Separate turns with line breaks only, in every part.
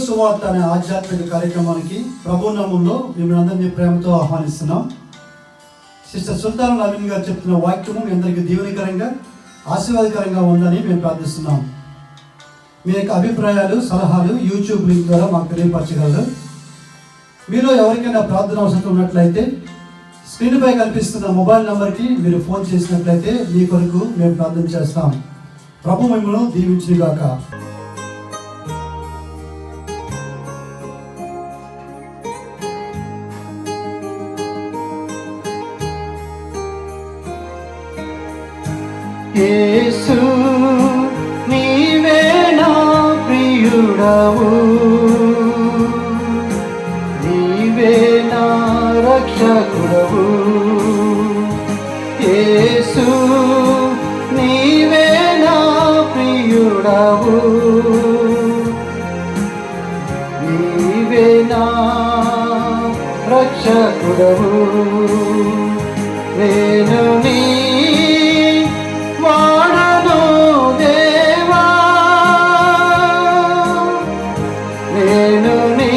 సువార్త అనే ఆధ్యాత్మిక కార్యక్రమానికి ప్రభు నామములో మిమ్మల్ని అందరినీ ప్రేమతో ఆహ్వానిస్తున్నాం. సిస్టర్ సుల్తాన్ నవీన్ గారు చెప్తున్న వాక్యము మీ అందరికీ దీవెనకరంగా ఆశీర్వాదకరంగా ఉందని మేము ప్రార్థిస్తున్నాం. మీ యొక్క అభిప్రాయాలు సలహాలు యూట్యూబ్ లింక్ ద్వారా మాకు తెలియపరచగలరు. మీలో ఎవరికైనా ప్రార్థన అవసరం ఉన్నట్లయితే స్క్రీన్పై కనిపిస్తున్న మొబైల్ నెంబర్కి మీరు ఫోన్ చేసినట్లయితే మీ కొరకు మేము ప్రార్థన చేస్తాం. ప్రభు మిమ్మల్ని దీవించుగాక.
యేసు నీవే నా ప్రియుడవు, నీవే నా రక్షకుడవు. యేసు నీవే నా ప్రియుడవు, నీవే నా రక్షకుడవు. నేను నీ వాడను దేవా, నేను నీ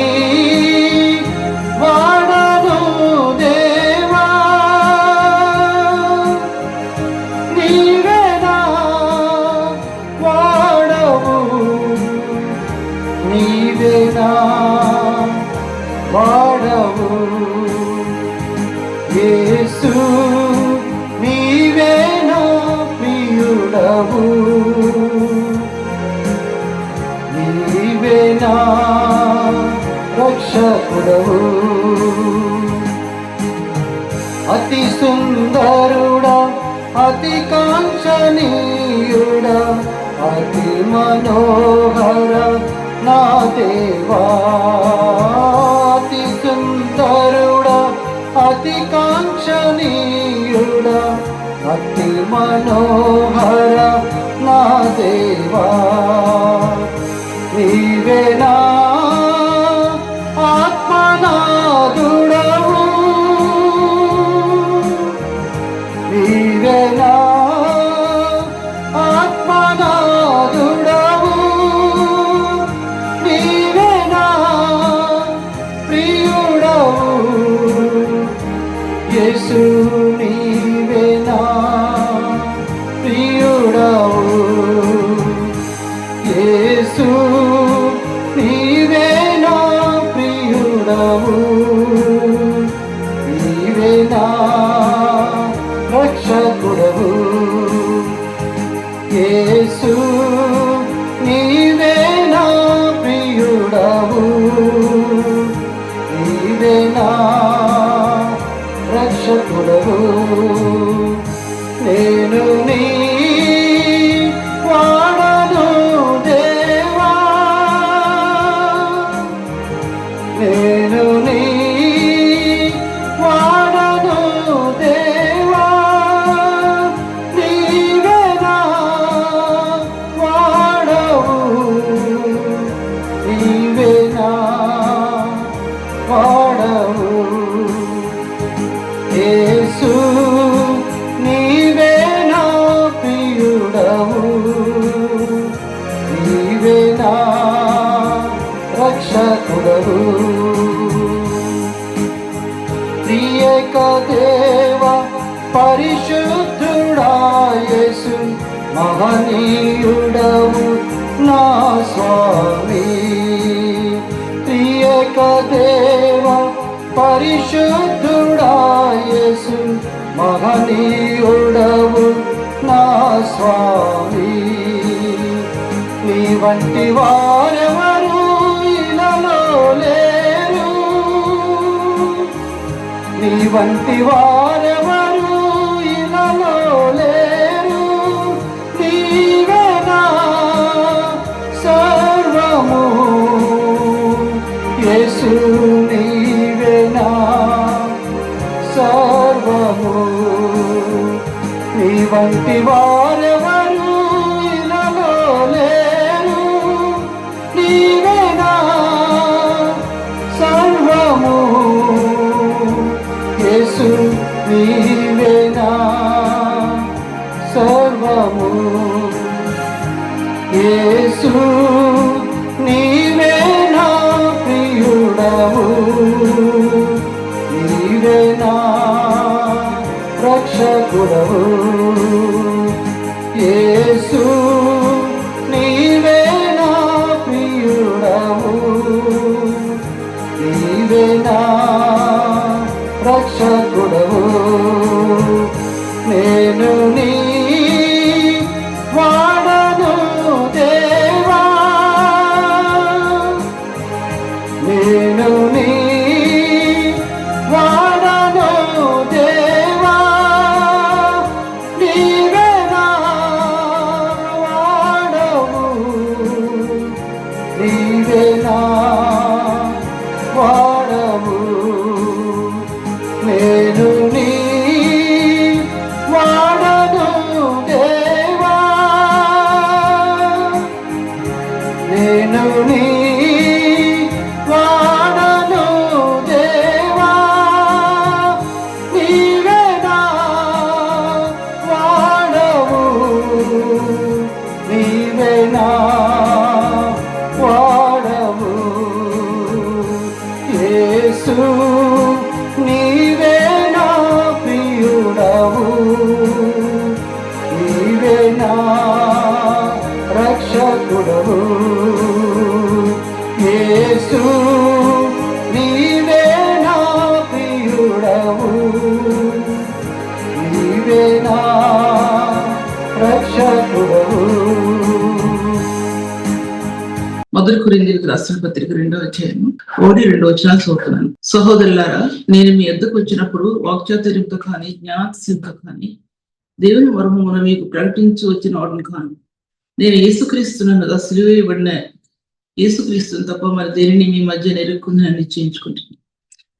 వాడను దేవా, నీవే నా వాడవు, నీవే నా వాడవు. యేసు నీవే నా ప్రియుడవు, నీవే నా రక్షకుడవు. అతి సుందరుడా, అతి కాంక్షణీయుడా, అతి మనోహర నా దేవా. అతి సుందరుడా, అతి కాంక్షణీయుడా, అతి మనోహర నా దేవా. నీవే నా ఆత్మనాథుడవు, నీవే నా ఆత్మనాథుడవు, నీవే నా ప్రియుడవు. యేసు నీవే నా ప్రియుడవు, యేసు నీవే నా ప్రియుడవు, నీవే నా రక్షకుడవు. యేసు నీవే నా ప్రియుడవు, నీవే నా రక్షకుడవు. నేను నీ వాడను దేవా, నేను నీ వాడను దేవా, నీవే నా వాడవు, నీవే నా వాడవు. యేసు నీవే నా ప్రియుడవు, నీవే నా రక్షకుడవు. త్రియేక దేవా పరిశుద్ధుడా యేసు, మహనీయుడవు నా స్వామి. త్రియేక దేవా పరిశుద్ధుడా యేసు, మహనీయుడవు నా స్వామి. నీ వంటి వారెవరు ఇలలో లేరు, నీ వంటి వారెవరు ఇలలో లేరు. నీవే నా సర్వము, యేసు నీవే నా సర్వము. నీ వంటి వారెవరు ఇలలో లేరు, నీవే నా సర్వము. యేసు నీవే నా సర్వము. యేసు నీవే నా రక్షకుడవు యేసు నీవే నా ప్రియుడవు నీవే నా రక్షకుడవు నేను నీ వాడను దేవా నేను నీ వాడను దేవా నీవే నా వాడవు నీవే నా వాడవు నేను నీ వాడను దేవా నేను నీ వాడను దేవా నీవే నా వాడవు నీవే నా వాడవు యేసు నీవే నా ప్రియుడవు నీవే నా రక్షకుడవు యేసు నీవే నా ప్రియుడవు నీవే నా రక్షకుడవు.
మొదటి కొరింథీయులకు రాసిన పత్రిక 2వ అధ్యాయము 1-2 వచనాలు చదువుతున్నాను. సహోదరులారా, నేను మీ యొద్దకు వచ్చినప్పుడు వాక్చాతుర్యంతో కానీ జ్ఞానాతిశయంతో కానీ దేవుని మర్మమున మీకు ప్రకటించి వచ్చిన వాడిని కాను. నేను యేసుక్రీస్తునగా సిలువ వేయబడిన యేసుక్రీస్తును తప్ప మరి దేనిని మీ మధ్య నెరుక్కుందని నిశ్చయించుకుంటున్నాను.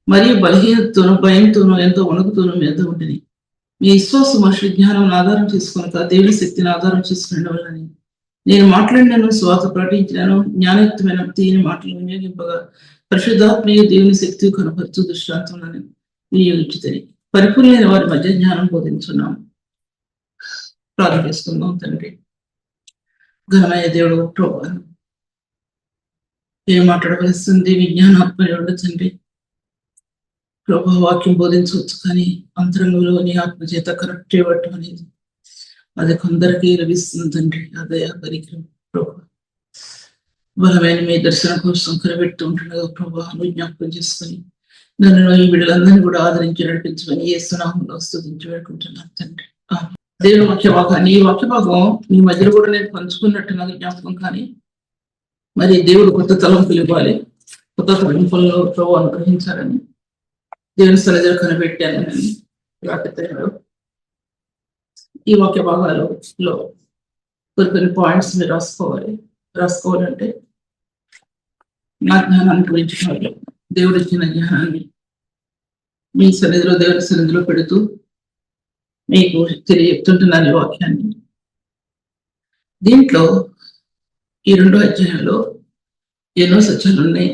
మరియు బలహీనతతోనూ భయంతోనూ ఎంతో వణుకుతోనూ మీ వద్ద ఉంటుంది. మీ విశ్వాసం మనుషుల జ్ఞానం ఆధారం చేసుకునక దేవుని శక్తిని ఆధారం చేసుకునే వల్లని నేను మాట్లాడినాను, స్వాత ప్రకటించినాను, జ్ఞానయుక్తమైన తీయని మాటలు వినియోగింపగా పరిశుద్ధాత్మీయ దేవుని శక్తి కనపరచు దృష్టాంతంలో వినియోగించుతాయి. పరిపూర్ణమైన వారి మధ్య జ్ఞానం బోధించున్నాము. ప్రార్థన చేసుకుందాం. తండ్రి, ఘనమైన దేవుడు ప్రభువా, ఏం మాట్లాడవలసింది విజ్ఞానాత్మయుడు తండ్రి. ప్రభా, వాక్యం బోధించవచ్చు కానీ అంతరంగంలో నీ ఆత్మ చేత కరెక్ట్ చేయబట్టం అనేది అది కొందరికి లభిస్తుంది తండ్రి. అదే ఆ పరికరం ప్రభా. బలమైన మీ దర్శనం కోసం కనిపెడుతూ ఉంటుండగా ప్రభా, నువ్వు జ్ఞాపకం చేసుకొని నన్ను ఈ బిడ్డలందరినీ కూడా ఆదరించి నడిపించమని యేసునామములో స్తుతించి వేడుకుంటున్నాను తండ్రి. దేవుని వాక్య భాగాన్ని ఈ వాక్య భాగం మీ మధ్యలో కూడా నేను పంచుకున్నట్టు నాకు జ్ఞాపకం. కానీ మరి దేవుడు కొత్త తలంపులు ఇవ్వాలి, కొత్త తలంపుల్లో ప్రభు అనుగ్రహించాలని దేవుని సన్నిధిలో కనిపెట్టాను. నేను ఈ వాక్య భాగాలలో కొన్ని పాయింట్స్ మీరు రాసుకోవాలంటే నా జ్ఞానాన్ని గురించి కాదు, దేవుడు ఇచ్చిన జ్ఞానాన్ని మీ సన్నిధిలో దేవుని సన్నిధిలో పెడుతూ మీకు తెలియజెప్తుంటున్నాను ఈ వాక్యాన్ని. దీంట్లో ఈ 2వ అధ్యాయంలో ఎన్నో సత్యాలు ఉన్నాయి.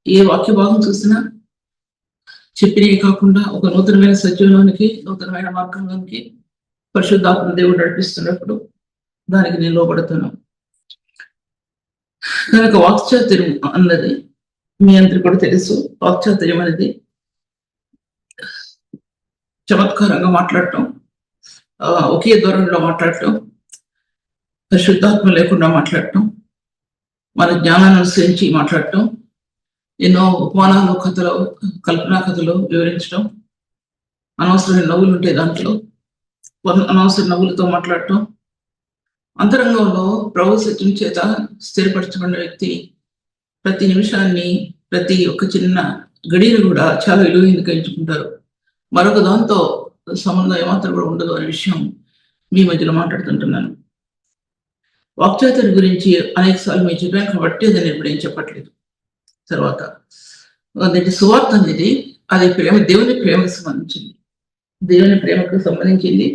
ఏ వాక్య భాగం చూసినా చెప్పినవి కాకుండా ఒక నూతనమైన సత్యంలోనికి, నూతనమైన మార్గంలోనికి పరిశుద్ధాత్మ దేవుడు నడిపిస్తున్నప్పుడు దానికి నేను లోబడుతున్నాను. కనుక వాక్చాతుర్యం అన్నది మీ అందరికి కూడా తెలుసు. వాక్చాతుర్యం అనేది చమత్కారంగా మాట్లాడటం, ఒకే ధోరణిలో మాట్లాడటం, పరిశుద్ధాత్మ లేకుండా మాట్లాడటం, మన జ్ఞానాన్ని అనుసరించి మాట్లాడటం, ఎన్నో ఉపమానాలు, కథలు, కల్పనా కథలు వివరించడం, అనవసరమైన నవ్వులు ఉంటాయి దాంట్లో, అనవసర నవ్వులతో మాట్లాడటం, అంతరంగంలో ప్రభు సత్యం చేత స్థిరపరచబడిన వ్యక్తి ప్రతి నిమిషాన్ని, ప్రతి ఒక్క చిన్న గడియను కూడా చాలా విలువైనదిగా ఎంచుకుంటారు. మరొక దాంతో సంబంధం ఏమాత్రం కూడా ఉండదు అనే విషయం మీ మధ్యలో మాట్లాడుతుంటున్నాను. వాక్చాతుర్యం గురించి అనేక సార్లు మీరు చెప్పాను కాబట్టి అది నేను ఇప్పుడు ఏం చెప్పట్లేదు. తర్వాత అదేంటి సువార్త అనేది అది ప్రేమ, దేవుని ప్రేమకు సంబంధించింది, దేవుని ప్రేమకు సంబంధించింది,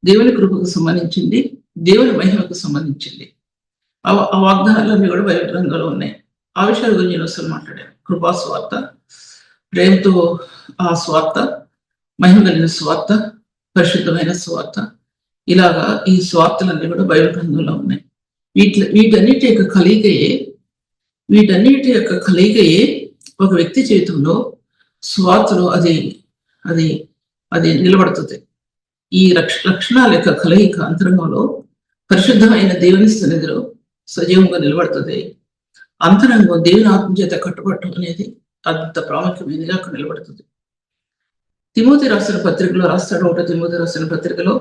దేవుని కృపకు సంబంధించింది, దేవుని మహిమకు సంబంధించింది. ఆ వాగ్దానాలన్నీ కూడా బైబిల్ గ్రంథంలో ఉన్నాయి. ఆ విషయాల గురించి నేను అసలు మాట్లాడాను. కృపా స్వార్త, ప్రేమతో ఆ స్వార్త, మహిమ కలిగిన స్వార్త, పరిశుద్ధమైన స్వార్త, ఇలాగా ఈ స్వార్థలన్నీ కూడా బైబిల్ గ్రంథంలో ఉన్నాయి. వీటన్నిటి యొక్క కలయికయే ఒక వ్యక్తి జీవితంలో స్వార్థలో అది అది అది నిలబడుతుంది. ఈ లక్షణాల యొక్క కలయిక అంతరంగంలో పరిశుద్ధమైన దేవుని సన్నిధిలో సజీవంగా నిలబడుతుంది. అంతరంగం దేవుని ఆత్మ చేత కట్టుబడటం అనేది అంత ప్రాముఖ్యమైనది అక్కడ నిలబడుతుంది. తిమోతి రాసిన పత్రికలో రాస్తాడు, 1 తిమోతి రాసిన పత్రికలో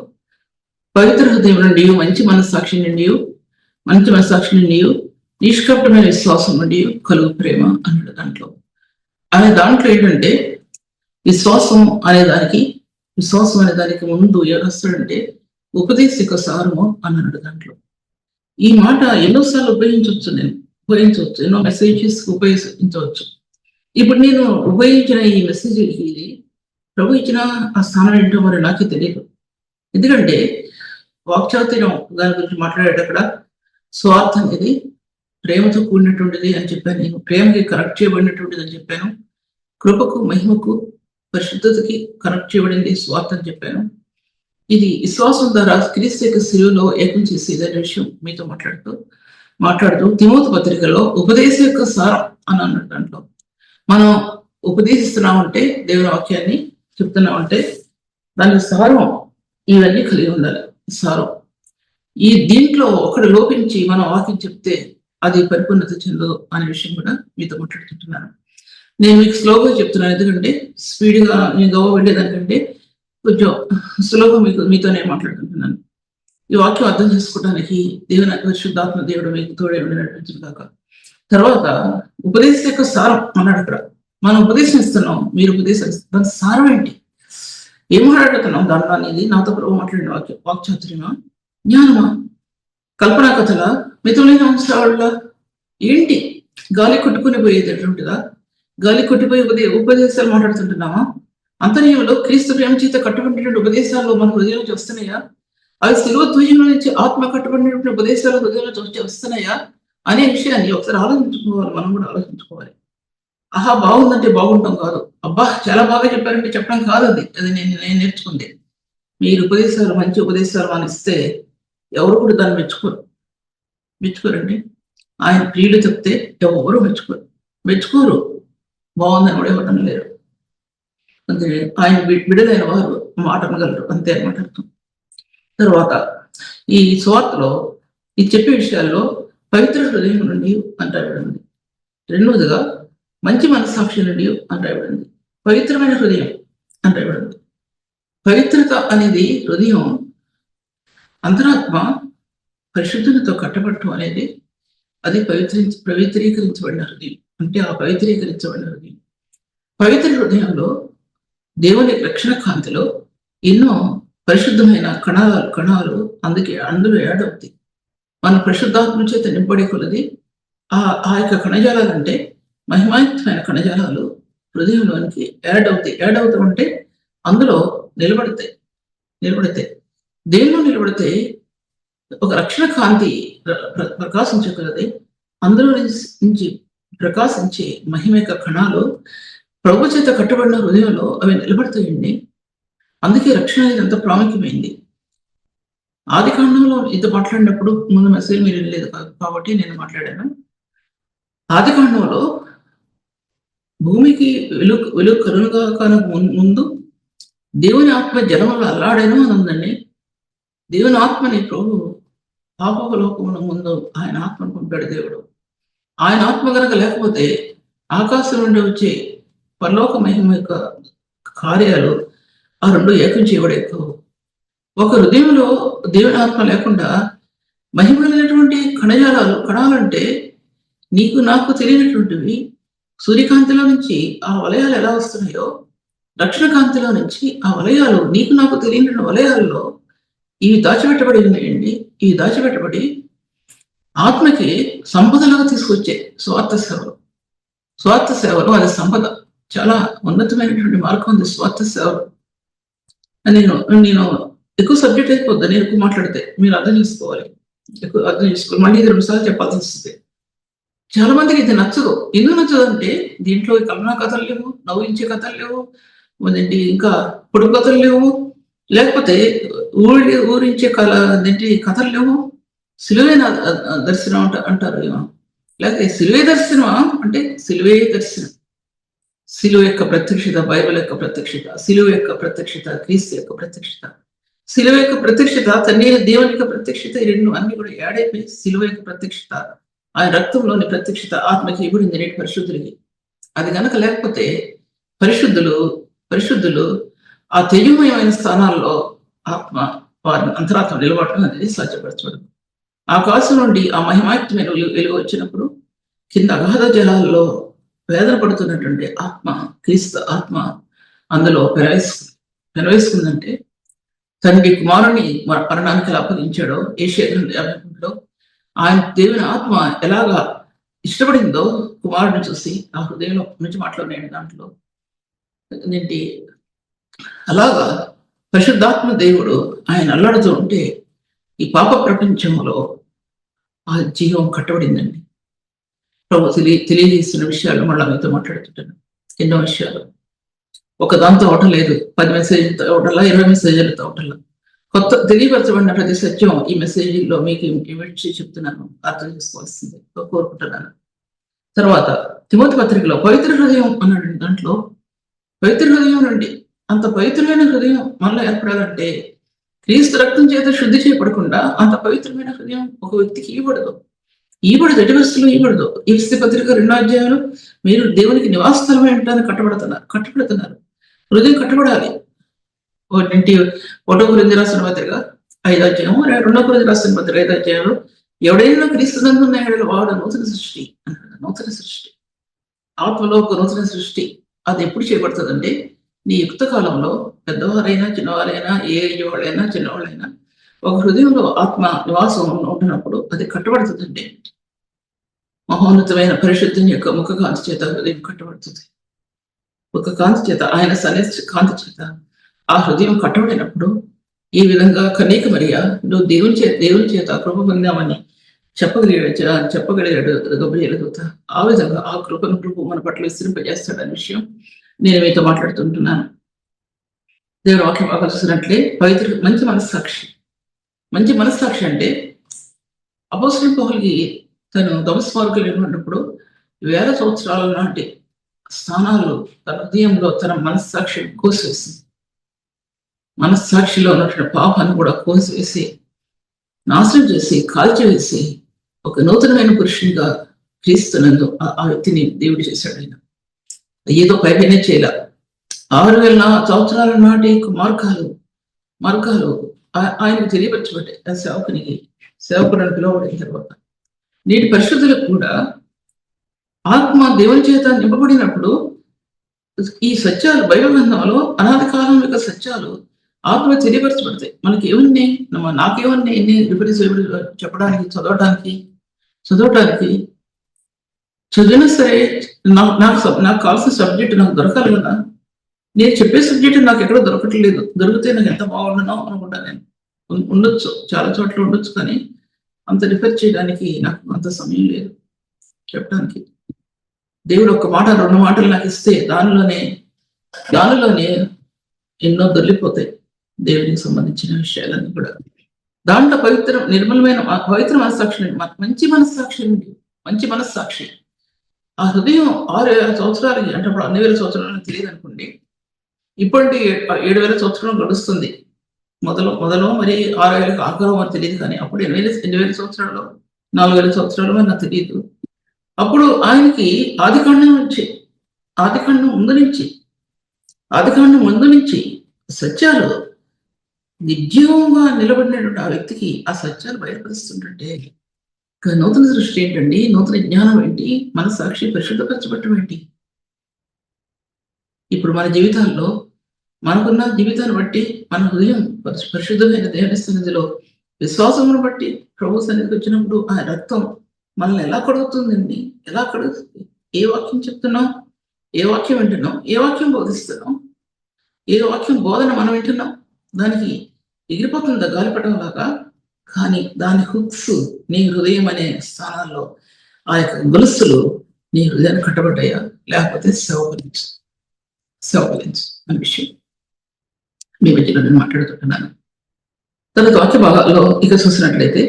పవిత్ర హృదయం నుండి, మంచి మనస్సాక్షి నుండి, నిష్కపటమైన విశ్వాసం నుండి కలుగు ప్రేమ అన్నాడు. దాంట్లో ఏంటంటే విశ్వాసం అనే దానికి ముందు ఏమొస్తాడంటే ఉపదేశిక సారము అన్నాడు. దాంట్లో ఈ మాట ఎన్నోసార్లు ఉపయోగించవచ్చు, ఎన్నో మెసేజెస్ ఉపయోగించవచ్చు. ఇప్పుడు నేను ఉపయోగించిన ఈ మెసేజ్ ఇది ప్రభు ఇచ్చిన ఆ స్థానం ఏంటో మరి నాకే తెలియదు. ఎందుకంటే వాక్చాతుర్యం దాని గురించి మాట్లాడేటక్కడ స్వార్థం అనేది ప్రేమతో కూడినటువంటిది అని చెప్పాను. నేను ప్రేమకి కనెక్ట్ చేయబడినటువంటిది అని చెప్పాను. కృపకు, మహిమకు, పరిశుద్ధతకి కనెక్ట్ చేయబడింది స్వార్థం అని చెప్పాను. ఇది విశ్వాసం ద్వారా క్రీస్తు యొక్క శిలువలో ఏకం చేసేది అనే విషయం మీతో మాట్లాడుతూ తిమోతి పత్రికలో ఉపదేశం యొక్క సారం అని అన్నట్టు. దాంట్లో మనం ఉపదేశిస్తున్నామంటే దేవుని వాక్యాన్ని చెప్తున్నామంటే దాని సారం ఇవన్నీ కలిగి ఉండాలి. సారం దీంట్లో ఒకటి లోపించి మనం వాక్యం చెప్తే అది పరిపూర్ణత చెందదు అనే విషయం కూడా మీతో మాట్లాడుతుంటున్నాను. నేను మీకు స్లోగా చెప్తున్నాను, ఎందుకంటే స్పీడ్గా నేను గవ్వ వెళ్ళేదానికంటే కొంచెం సులభం మీతోనే మాట్లాడుకుంటున్నాను. ఈ వాక్యం అర్థం చేసుకోవడానికి దేవుని పరిశుద్ధాత్మ దేవుడు మీకు తోడే ఉండినట్టు కాక. తర్వాత ఉపదేశం యొక్క సారం అన్నాడు. అక్కడ మనం ఉపదేశం ఇస్తున్నాం, మీరు ఉపదేశం దాని సారం ఏంటి, ఏం మాట్లాడుతున్నాం దాంట్లో అనేది నాతో ప్రభు మాట్లాడిన వాక్చాతుర్యమా, జ్ఞానమా, కల్పనా కథల, మితమైన అంశాల ఏంటి, గాలి కొట్టుకుని పోయేది ఎటువంటిదా, గాలి కొట్టిపోయి ఉపదేశాలు మాట్లాడుతుంటున్నామా, అంతర్యంలో క్రీస్తు ప్రేమ చేత కట్టుబడినటువంటి ఉపదేశాలు మన హృదయం నుంచి వస్తున్నాయా, అవి శిలువ ధ్వజంలో నుంచి ఆత్మ కట్టుబడినటువంటి ఉపదేశాలు హృదయంలో వస్తున్నాయా అనే విషయాన్ని ఒకసారి ఆలోచించుకోవాలి. మనం కూడా ఆలోచించుకోవాలి. ఆహా బాగుందంటే బాగుంటాం కాదు, అబ్బా చాలా బాగా చెప్పారంటే చెప్పడం కాదు. అది నేను నేర్చుకుంది. మీరు ఉపదేశాలు, మంచి ఉపదేశాలు అని ఇస్తే ఎవరు కూడా దాన్ని మెచ్చుకోరండి. ఆయన ప్రియులు చెప్తే ఎవరు మెచ్చుకోరు. బాగుందని కూడా ఇవ్వడం లేరు. అంటే ఆయన బిడలైన వారు మాట అనగలరు, అంతే అనమాట అర్థం. తర్వాత ఈ స్వార్థలో ఇది చెప్పే విషయాల్లో పవిత్ర హృదయం నుండి అంటాబడింది. రెండవదిగా మంచి మనస్సాక్షి నుండి అంటాబడింది. పవిత్రమైన హృదయం అంటాబడింది. పవిత్రత అనేది హృదయం, అంతరాత్మ పరిశుద్ధతతో కట్టబడటం అనేది అది పవిత్రీకరించబడిన హృదయం. అంటే ఆ పవిత్రీకరించబడిన హృదయం, పవిత్ర హృదయంలో దేవుని రక్షణ కాంతిలో ఎన్నో పరిశుద్ధమైన కణాలు అందులో ఏడవుతాయి. మన పరిశుద్ధాత్మ చేత నింపడే కొలది ఆ యొక్క కణజాలాలు అంటే మహిమాయుక్తమైన కణజాలాలు హృదయంలోనికి యాడ్ అవుతాయి అంటే అందులో నిలబడతాయి. దేనిలో నిలబడితే ఒక రక్షణ కాంతి ప్రకాశించగలది. అందులో నుంచి ప్రకాశించే మహిమ యొక్క కణాలు ప్రభు చేత కట్టబడిన హృదయంలో అవి నిలబడతాయండి. అందుకే రక్షణ అనేది అంత ప్రాముఖ్యమైంది. ఆది కాండంలో ఇంత మాట్లాడినప్పుడు ముందు మెసేజ్ మీరు వెళ్ళలేదు కాబట్టి నేను మాట్లాడాను. ఆది కాండంలో భూమికి వెలుగు కరుణగా ముందు దేవుని ఆత్మ జలములో అల్లాడేను అని ఉందండి. దేవుని ఆత్మని ప్రభు పాపలోకమున ముందు ఆయన ఆత్మను పంపాడు దేవుడు. ఆయన ఆత్మ కనుక లేకపోతే ఆకాశం నుండి వచ్చే పరలోక మహిమ యొక్క కార్యాలు ఆ రెండు ఏకం చేయబడేకు. ఒక హృదయంలో దేవుని ఆత్మ లేకుండా మహిమలైనటువంటి కణాలంటే నీకు నాకు తెలియనటువంటివి. సూర్యకాంతిలో నుంచి ఆ వలయాలు ఎలా వస్తున్నాయో, రక్షణ కాంతిలో నుంచి ఆ వలయాలు నీకు నాకు తెలియని వలయాల్లో ఇవి దాచిపెట్టబడి ఉన్నాయండి. ఇవి దాచిపెట్టబడి ఆత్మకి సంపదలుగా తీసుకొచ్చే స్వార్థ సేవలు అది సంపద. చాలా ఉన్నతమైనటువంటి మార్గం ఉంది స్వార్థ సేవలు. నేను ఎక్కువ సబ్జెక్ట్ అయిపోద్ది నేను ఎక్కువ మాట్లాడితే. మీరు అర్థం చేసుకోవాలి. మళ్ళీ 2 సార్లు చెప్పాల్సి వస్తుంది. చాలా మందికి ఇది నచ్చదు. ఎందుకు నచ్చదు అంటే దీంట్లో కల్పనా కథలు లేవు, నవ్వించే కథలు లేవు, ఇంకా పొడుగు కథలు లేవు, లేకపోతే ఊరించే కథలు లేవు. సిలువే దర్శనం అంటారు. లేకపోతే సిలువే దర్శనమా అంటే సిలువే దర్శనం. సిలువ యొక్క ప్రత్యక్షత, బైబిల్ యొక్క ప్రత్యక్షత, సిలువ యొక్క ప్రత్యక్షత, క్రీస్తు యొక్క ప్రత్యక్షత. శిలువ యొక్క ప్రత్యక్షత, తండ్రి దేవుని యొక్క ప్రత్యక్షత, ఈ రెండు అన్ని కూడా ఏడైపోయి శిలువ యొక్క ప్రత్యక్షత, ఆయన రక్తంలోని ప్రత్యక్షత ఆత్మకి ఇవ్వడింది నేటి పరిశుద్ధులకి. అది గనక లేకపోతే పరిశుద్ధులు ఆ తేజమయమైన స్థానాల్లో ఆత్మ వారిని అంతరాత్మ నిలబడటం అనేది సాధ్యపరచబడదు. ఆకాశం నుండి ఆ మహిమాయుక్తమైన వెలుగు వచ్చినప్పుడు కింద అగాధ జలాల్లో వేదన పడుతున్నటువంటి ఆత్మ, క్రీస్తు ఆత్మ అందులో పెనవేసుకుందంటే తండ్రి కుమారుని మరణానికి ఎలా అప్పగించాడో ఏషియా గ్రంథంలో ఆయన దేవుని ఆత్మ ఎలాగా ఇష్టపడిందో కుమారుని చూసి ఆ హృదయంలో నుంచి మాట్లాడినాడు. దాంట్లో ఏంటి అలాగా పరిశుద్ధాత్మ దేవుడు ఆయన అల్లాడుతూ ఉంటే ఈ పాప ప్రపంచంలో ఆ జీవం కట్టబడిందండి. ప్రభు తెలియజేస్తున్న విషయాలు మళ్ళీ మీతో మాట్లాడుతుంటాను. ఎన్నో విషయాలు ఒక దాంతో అవటం లేదు, 10 మెసేజ్లతో అవటల్లా, 20 మెసేజ్లతో అవటల్లా. కొత్త తెలియపరచబడిన ప్రతి సత్యం ఈ మెసేజ్లో మీకు ఇమిడ్చి చెప్తున్నాను, అర్థం చేసుకోవాల్సింది కోరుకుంటున్నాను. తర్వాత తిమోతి పత్రికలో పవిత్ర హృదయం అన్నాడు. దాంట్లో పవిత్ర హృదయం నుండి అంత పవిత్రమైన హృదయం మనలో ఏర్పడాలంటే క్రీస్తు రక్తం చేత శుద్ధి చేయబడకుండా అంత పవిత్రమైన హృదయం ఒక వ్యక్తికి ఇవ్వబడదు. ఎట్టి పరిస్థితుల్లో ఇవ్వబడదు. ఈ పత్రిక 2వ అధ్యాయంలో మీరు దేవునికి నివాస స్థలమే ఉండడానికి కట్టబడుతున్నారు. హృదయం కట్టబడాలి. 1 కొరింథీ రాసిన పత్రిక 5వ అధ్యాయం, 2 కొరింథీ రాసిన పత్రిక 5వ అధ్యాయంలో ఎవడైనా క్రీస్తునందున్న ఎడల వాడు నూతన సృష్టి అంటాడు. నూతన సృష్టి, ఆత్మలో ఒక నూతన సృష్టి. అది ఎప్పుడు చేయబడుతుందంటే నీ యుక్త కాలంలో పెద్దవారైనా చిన్నవారైనా, ఏ వాళ్ళైనా చిన్నవాళ్ళైనా ఒక హృదయంలో ఆత్మ నివాసం ఉంటున్నప్పుడు అది కట్టబడుతుందండి. మహోన్నతమైన పరిశుద్ధం యొక్క ముఖ కాంతి చేత హృదయం కట్టబడుతుంది. ఒక కాంతి చేత, ఆయన సన్నిధి కాంతి చేత ఆ హృదయం కట్టబడినప్పుడు ఈ విధంగా కన్యక మరియ నువ్వు దేవుని చేత కృప పొందామని చెప్పగలిగాడు గబ్రియేలు దూత. ఆ విధంగా ఆ కృపను ప్రభు మన పట్ల విస్తరింపజేస్తాడనే విషయం నేను మీతో మాట్లాడుతుంటున్నాను. దేవుడు వాక్యం బాగా చూసినట్లే మంచి మనస్సాక్షి అంటే అపోస్తలుడైన పౌలుకి తను దమస్కు వెళ్ళినప్పుడు 1000 సంవత్సరాల నాటి స్థానాలు తన హృదయంలో తన మనస్సాక్షిని కోసివేసింది. మనస్సాక్షిలో ఉన్నటువంటి పాపాన్ని కూడా కోసివేసి నాశనం చేసి కాల్చివేసి ఒక నూతనమైన పురుషునిగా క్రీస్తునందు ఆ వ్యక్తిని దేవుడు చేశాడు. ఆయన ఏదో పైపైనే చేయాల. 6000 సంవత్సరాల నాటి మార్గాలు ఆయనకు తెలియపరచబడ్డాయి. ఆ సేవకులను పిలువబడిన తర్వాత నేటి పరిశుద్ధులకు కూడా ఆత్మ దేవుని చేత నింపబడినప్పుడు ఈ సత్యాలు బైబిల్ గ్రంథంలో అనాది కాలం యొక్క సత్యాలు ఆత్మ తెలియపరచబడతాయి. మనకి ఏమున్నాయి, నాకేమన్నాయి ఎన్ని రిఫరెన్స్ చెప్పడానికి చదవటానికి చదివినా సరే నాకు కావాల్సిన సబ్జెక్ట్ నాకు దొరకాలి కదా. నేను చెప్పే సబ్జెక్ట్ నాకు ఎక్కడో దొరకట్లేదు. దొరికితే నాకు ఎంత బాగుండనో అనుకుంటా. నేను ఉండొచ్చు, చాలా చోట్ల ఉండొచ్చు, కానీ అంత రిఫర్ చేయడానికి నాకు అంత సమయం లేదు చెప్పడానికి. దేవుడు ఒక మాట 2 మాటలు నాకు ఇస్తే దానిలోనే ఎన్నో దొరికిపోతాయి దేవునికి సంబంధించిన విషయాలన్నీ కూడా. దాంట్లో నిర్మలమైన పవిత్ర మనస్సాక్షి, మంచి మనస్సాక్షి ఆ హృదయం 6000 సంవత్సరాలకి అంటే అప్పుడు 2000 సంవత్సరాలు తెలియదు అనుకోండి. ఇప్పటి 7000 సంవత్సరాలు గడుస్తుంది. మొదలు మరి 6000 ఆఖరం అని తెలియదు, కానీ అప్పుడు 8000 సంవత్సరాలు 4000 సంవత్సరాలు అని నాకు తెలియదు. అప్పుడు ఆయనకి ఆదికాండం ముందు నుంచి సత్యాలు నిర్జీవంగా నిలబడినటువంటి ఆ వ్యక్తికి ఆ సత్యాలు బయటపరుస్తుంటే నూతన సృష్టి ఏంటండి, నూతన జ్ఞానం ఏంటి, మన సాక్షి పరిశుద్ధపరచబట్టం ఏంటి. ఇప్పుడు మన జీవితాల్లో మనకున్న జీవితాన్ని బట్టి మన హృదయం పరిశుద్ధమైన దేవుని సన్నిధిలో విశ్వాసమును బట్టి ప్రభు సన్నిధికి వచ్చినప్పుడు ఆ రక్తం మనల్ని ఎలా కడుగుతుందండి, ఎలా కడుగుతుంది. ఏ వాక్యం చెప్తున్నాం, ఏ వాక్యం వింటున్నాం, ఏ వాక్యం బోధిస్తున్నాం, ఏ వాక్యం బోధన మనం వింటున్నాం, దానికి ఎగిరిపోతుందా గాలిపటం లాగా. కానీ దాని హుక్స్ నీ హృదయం అనే స్థానాల్లో ఆ యొక్క గొలుసులు నీ హృదయాన్ని కట్టబడ్డాయా, లేకపోతే సేవకలించు అనే విషయం మీ మధ్యలో నేను మాట్లాడుతుంటున్నాను. తర్వాత వాక్య భాగాల్లో ఇక చూసినట్లయితే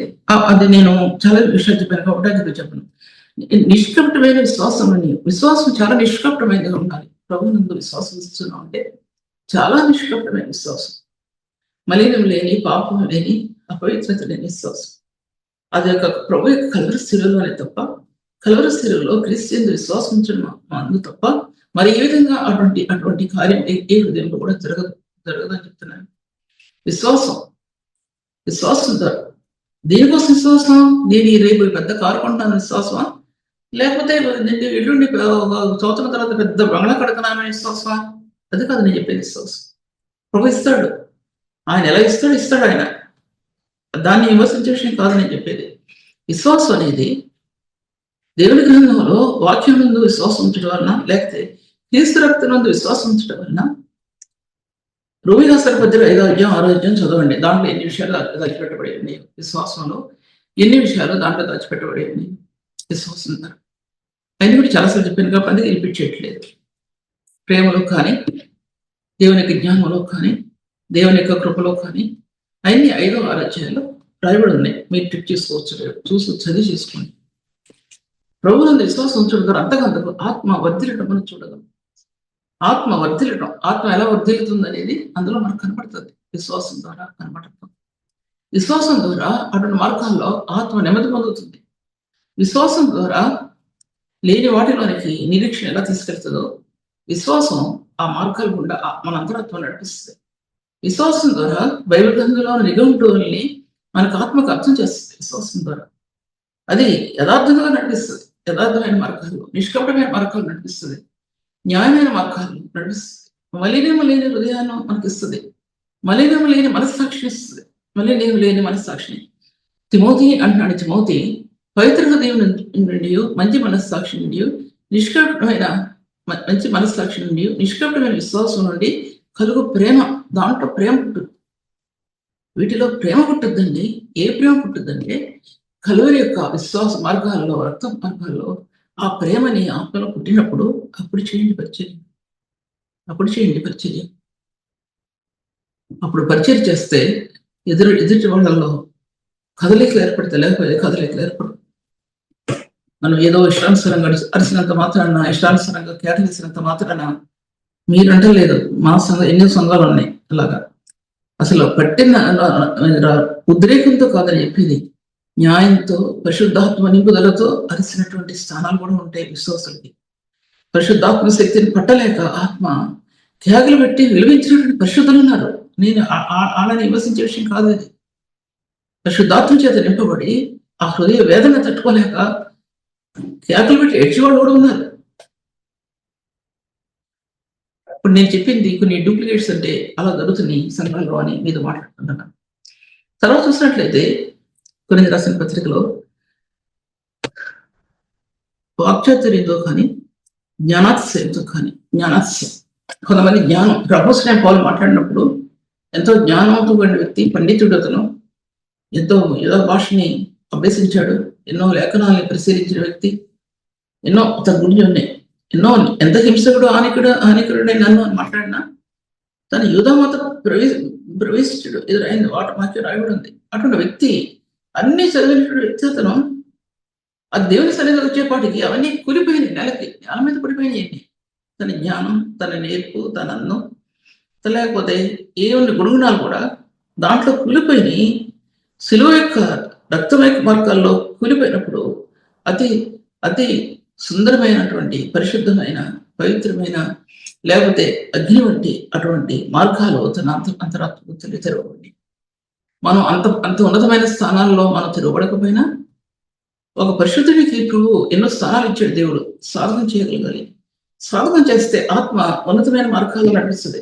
అది నేను చాలా విషయాలు చెప్పాను కాబట్టి అది చెప్పను. నిష్కపటమైన విశ్వాసం చాలా నిష్కపటమైనదిగా ఉండాలి. ప్రభు నందు విశ్వాసం ఇస్తున్నాం అంటే చాలా నిష్కపటమైన విశ్వాసం. మలినం లేని, పాపం లేని, అపవిత్రత లేని విశ్వాసం. అది యొక్క ప్రభు యొక్క కలవరి శిలువలోనే తప్ప, కలవరి శిలువలో క్రీస్తు విశ్వాసం ఉంచడం అందు తప్ప మరి ఏ విధంగా అటువంటి కార్యం ఏ హృదయంలో కూడా జరగదని చెప్తున్నాను. విశ్వాసం ద్వారా దేనికోసం విశ్వాసం? నేను ఈ రేపు పెద్ద కారు కొంటున్నాను విశ్వాసమా? లేకపోతే నేను ఎల్లుండి సంవత్సరం తర్వాత పెద్ద బంగ్లా కడుతున్నానని విశ్వాసమా? అది కాదు నేను చెప్పేది విశ్వాసం. ప్రభు ఇస్తాడు, ఆయన ఎలా ఇస్తాడు ఆయన. దాన్ని విమర్శించే విషయం కాదు నేను చెప్పేది. విశ్వాసం అనేది దేవుని గ్రంథంలో వాక్యం ముందు విశ్వాసం ఉంచడం వలన, లేకపోతే క్రీస్తు రక్తం నందు విశ్వాసం ఉంచడం వలన. రోమి రాసిన పత్రిక 5వ అధ్యాయం 6వ అధ్యాయం చదవండి. దాంట్లో ఎన్ని విషయాలు దాచిపెట్టబడి ఉన్నాయి. విశ్వాసంలో ఎన్ని విషయాలు దాంట్లో దాచిపెట్టబడి ఉన్నాయి విశ్వాసం ద్వారా. ఆయన కూడా చాలాసార్లు చెప్పాను కాబట్టి రిపీట్ చేయట్లేదు. ప్రేమలో కానీ, దేవుని యొక్క జ్ఞానంలో కానీ, దేవుని యొక్క కృపలో కానీ అన్ని 5వ 6వ అధ్యాయాలు రాయబడి ఉన్నాయి. మీరు టిక్ చేసుకోవచ్చు, చదివి చేసుకోండి. ప్రభువునందు విశ్వాసం ఉంచడం ద్వారా అంతకంతకు ఆత్మ వర్ధిల్లడం మనం చూడగలం. ఆత్మ ఎలా వర్ధిల్లుతుంది అనేది అందులో మనకు కనపడుతుంది. విశ్వాసం ద్వారా కనపడుతుంది. విశ్వాసం ద్వారా అటువంటి మార్గాల్లో ఆత్మ నెమ్మది పొందుతుంది. విశ్వాసం ద్వారా లేని వాటిలోనికి నిరీక్షణ ఎలా తీసుకెళ్తుందో విశ్వాసం ఆ మార్గాల గుండా మన అంతరాత్మ నడిపిస్తుంది. విశ్వాసం ద్వారా బైబిల్ గ్రంథంలో నిఘంటువుల్ని మనకు ఆత్మకు అర్థం చేస్తుంది. విశ్వాసం ద్వారా అది యథార్థంగా నడిపిస్తుంది. యథార్థమైన మార్గాలు, నిష్కపటమైన మార్గాలు నడిపిస్తుంది. న్యాయమైన మార్గాలు నడిపిస్తుంది. మలినము లేని హృదయాన్ని మనకిస్తుంది. మలినము లేని మనస్సాక్షిని ఇస్తుంది. మలినము లేని మనస్సాక్షిని తిమోతి అంటున్నాడు. తిమోతి పవిత్ర హృదయం నుండి, మంచి మనస్సాక్షి నుండి, నిష్కపటమైన మంచి మనస్సాక్షి నుండి, నిష్కపటమైన విశ్వాసం నుండి కలుగు ప్రేమ. దాంట్లో ప్రేమ పుట్టుద్ది. వీటిలో ప్రేమ పుట్టుద్దండి. ఏ ప్రేమ పుట్టుద్దంటే కలువరి యొక్క విశ్వాస మార్గాల్లో, రక్త మార్గాల్లో ఆ ప్రేమని ఆత్మలో పుట్టినప్పుడు అప్పుడు చేయండి పరిచర్య. అప్పుడు పరిచర్య చేస్తే ఎదుటి వాళ్ళలో కదలికలు ఏర్పడితే, లేకపోతే కదలికలు ఏర్పడు. మనం ఏదో ఇష్టానుసరంగా అరిసినంత మాత్రాన, ఇష్టానుసరంగా కేటాయించినంత మాత్రాన మీరంటే లేదు. మా ఎన్నో సంఘాలు ఉన్నాయి అలాగా. అసలు పట్టిన ఉద్రేకంతో కాదని చెప్పేది, న్యాయంతో, పరిశుద్ధాత్మ నింపుదలతో అరిసినటువంటి స్థానాలు కూడా ఉంటాయి విశ్వాసులకి. పరిశుద్ధాత్మ శక్తిని పట్టలేక ఆత్మ త్యాగులు పెట్టి విలువించినటువంటి పరిశుద్ధులు ఉన్నారు. నేను వాళ్ళని విమర్శించే విషయం కాదు ఇది. పరిశుద్ధాత్మ చేత నింపబడి ఆ హృదయ వేదన తట్టుకోలేక త్యాగులు పెట్టి ఏడ్చేవాళ్ళు కూడా ఉన్నారు. ఇప్పుడు నేను చెప్పింది కొన్ని డూప్లికేట్స్ అంటే అలా జరుగుతున్నాయి సంఘాల్లో అని మీద మాట్లాడుతున్నాను. తర్వాత చూసినట్లయితే కొరింథీ రాసిన పత్రికలో వాక్చాతుర్యంతో కానీ, జ్ఞానాతిశయంతో కానీ, కొంతమంది జ్ఞానం అపోస్తలుడైన పౌలు మాట్లాడినప్పుడు ఎంతో జ్ఞానంతో కూడిన వ్యక్తి, పండితుడు. అతను ఎంతో ఏదో భాషని అభ్యసించాడు, ఎన్నో లేఖనాలని పరిశీలించిన వ్యక్తి, ఎన్నో తన గురించి ఉన్నాయి. ఎంత హింసకుడు హానికుడు నన్ను అని మాట్లాడినా తను యూదా మతం ప్రవేశించాడు. ఎదురైంది వాక్యం రాయబడి ఉంది. అటువంటి వ్యక్తి, అన్ని చదివినటువంటి వ్యక్తి అతను ఆ దేవుని సన్నిధికి వచ్చేపాటికి అవన్నీ కూలిపోయినాయి. నేల మీద పడిపోయినాయి. తన జ్ఞానం, తన నేర్పు, తన అందం, లేకపోతే ఏ ఉన్న గుణగుణాలు కూడా దాంట్లో కూలిపోయినాయి. శిలువ యొక్క రక్తం యొక్క మార్గాల్లో కూలిపోయినప్పుడు అతి సుందరమైనటువంటి, పరిశుద్ధమైన, పవిత్రమైన, లేకపోతే అగ్ని వంటి అటువంటి మార్గాలు తన అంతరాత్మకు తెరవబడి, మనం అంత ఉన్నతమైన స్థానాల్లో మనం తిరగబడకపోయినా ఒక పరిశుద్ధుడికి ప్రభు ఎన్నో స్థానాలు ఇచ్చాడు. దేవుడు సాధన చేయగలగాలి. సాధన చేస్తే ఆత్మ ఉన్నతమైన మార్గాల్లో నడిపిస్తుంది.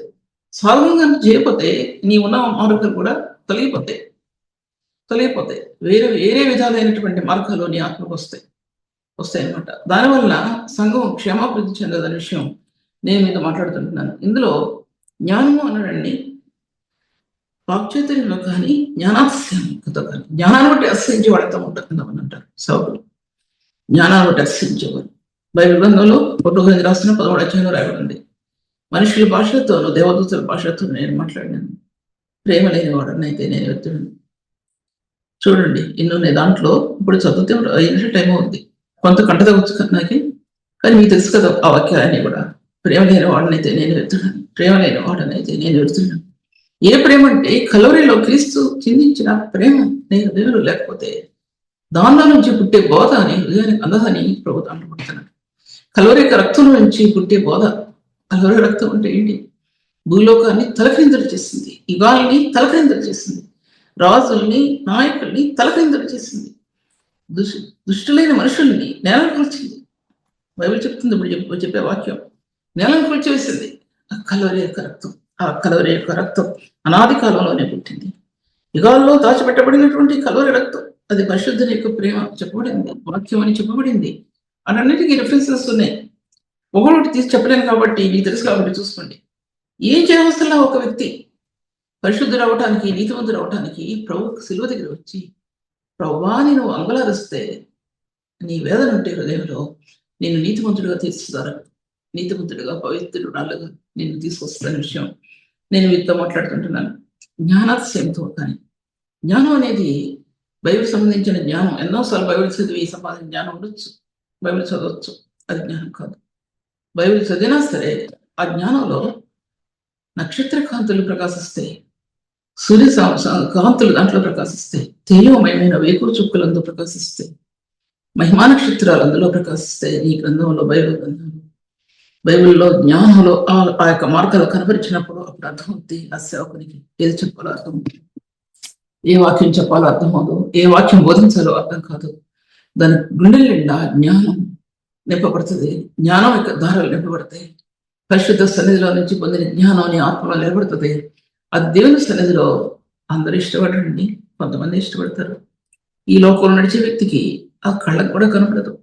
సాధన చేయకపోతే నీ ఉన్న మార్గాలు కూడా తొలగిపోతాయి. వేరే విధాలైనటువంటి మార్గాలు నీ ఆత్మకు వస్తాయి అన్నమాట. దానివల్ల సంఘం క్షేమాభివృద్ధి చెందదనే విషయం నేను మీతో మాట్లాడుతుంటున్నాను. ఇందులో జ్ఞానము అన్నాడండి, వాక్చాతుర్యంలో కానీ, జ్ఞానాతిశయంతో కానీ. జ్ఞానాన్ని బట్టి అతిశయించేవాడితో ఉంటుందని అంటారు సౌకులు. జ్ఞానాన్ని బట్టి అతిశయించేవాడు. బైబిల్ గ్రంథంలో 1 కొరింథీ రాసిన 13వ అధ్యాయంలో రాయబడింది, మనుషుల భాషలతోనూ దేవదూతల భాషలతో నేను మాట్లాడినాను, ప్రేమ లేని వాడనైతే నేను ఎత్తుడు. చూడండి ఇన్నున్న దాంట్లో ఇప్పుడు చదివితే 5 నిమిషాలు టైం అవుతుంది. కొంత కంట తగ్గొచ్చు నాకు, కానీ మీకు తెలుసు కదా ఆ వాక్యాలన్నీ కూడా. ప్రేమ లేని వాడనైతే నేను ఎత్తుడాను, ప్రేమ లేని వాడనైతే నేను ఎడుతున్నాను. ఏ ప్రేమ అంటే కలవరిలో క్రీస్తు చిందించిన ప్రేమ నీ హృదయంలో లేకపోతే దానిలో నుంచి పుట్టే బోధ నీ హృదయానికి అందదని ప్రభుత్వం అనుకుంటున్నాడు. కలవరి యొక్క రక్తం నుంచి పుట్టే బోధ. కలవరి రక్తం అంటే ఏంటి? భూలోకాన్ని తలక్రిందులు చేసింది, యుగాల్ని తలక్రిందులు చేసింది, రాజుల్ని నాయకుల్ని తలక్రిందులు చేసింది, దుష్టులైన మనుషుల్ని నేలను కూల్చింది. బైబిల్ చెప్తుంది, ఇప్పుడు చెప్పే వాక్యం నేలను కూల్చివేసింది. ఆ కలవరి యొక్క రక్తం, ఆ కలవరి యొక్క రక్తం అనాది కాలంలోనే పుట్టింది. యుగాల్లో దాచిపెట్టబడినటువంటి కలవరి రక్తం, అది పరిశుద్ధుని యొక్క ప్రేమ చెప్పబడింది, వాక్యం అని చెప్పబడింది. అన్నిటికీ రిఫరెన్సెస్ ఉన్నాయి. ఒకటి తీసి చెప్పలేను కాబట్టి నీకు తెలుసు కాబట్టి చూసుకోండి. ఏం చేయవలసిన ఒక వ్యక్తి పరిశుద్ధుడు అవటానికి, నీతివంతుడు అవటానికి ప్రభు శిలువ దగ్గర వచ్చి, ప్రభువా నేను అంగలారిస్తే నీ వేదన ఉంటే హృదయంలో నేను నీతిమంతుడిగా తీర్చుతారు, నీతిమంతుడిగా పవిత్రురాలుగా నేను తీసుకొస్తాను విషయం నేను వీటితో మాట్లాడుతుంటున్నాను. జ్ఞానాతిశయంతో. కానీ జ్ఞానం అనేది బైబిల్ సంబంధించిన జ్ఞానం, ఎన్నోసార్లు బైబిల్ చదివి సంపాదించిన జ్ఞానం ఉండొచ్చు, బైబిల్ చదవచ్చు, అది జ్ఞానం కాదు. బైబిల్ చదివినా సరే ఆ జ్ఞానంలో నక్షత్ర కాంతులు ప్రకాశిస్తాయి, సూర్య కాంతులు దాంట్లో ప్రకాశిస్తాయి, తేజోమయమైన వేకువ చుక్కలందు ప్రకాశిస్తాయి, మహిమా నక్షత్రాలు అందులో ప్రకాశిస్తాయి. ఈ గ్రంథంలో బైబిల్ గ్రంథంలో బైబిల్లో జ్ఞానంలో ఆ యొక్క మార్గాలు కనపరిచినప్పుడు అప్పుడు అర్థమవుతుంది ఆ సేవకునికి ఏది చెప్పాలో అర్థమవుతుంది, ఏ వాక్యం చెప్పాలో అర్థమవుదు, ఏ వాక్యం బోధించాలో అర్థం కాదు. దాని గుండెల నిండా జ్ఞానం నింపబడుతుంది, జ్ఞానం యొక్క దారాలు నింపబడతాయి. పరిశుద్ధ సన్నిధిలో నుంచి పొందిన జ్ఞానాన్ని ఆత్మలో నిలబడుతుంది. ఆ దేవుని సన్నిధిలో అందరూ ఇష్టపడండి, కొంతమంది ఇష్టపడతారు. ఈ లోకంలో నడిచే వ్యక్తికి ఆ కళ్ళకు కూడా కనపడదు.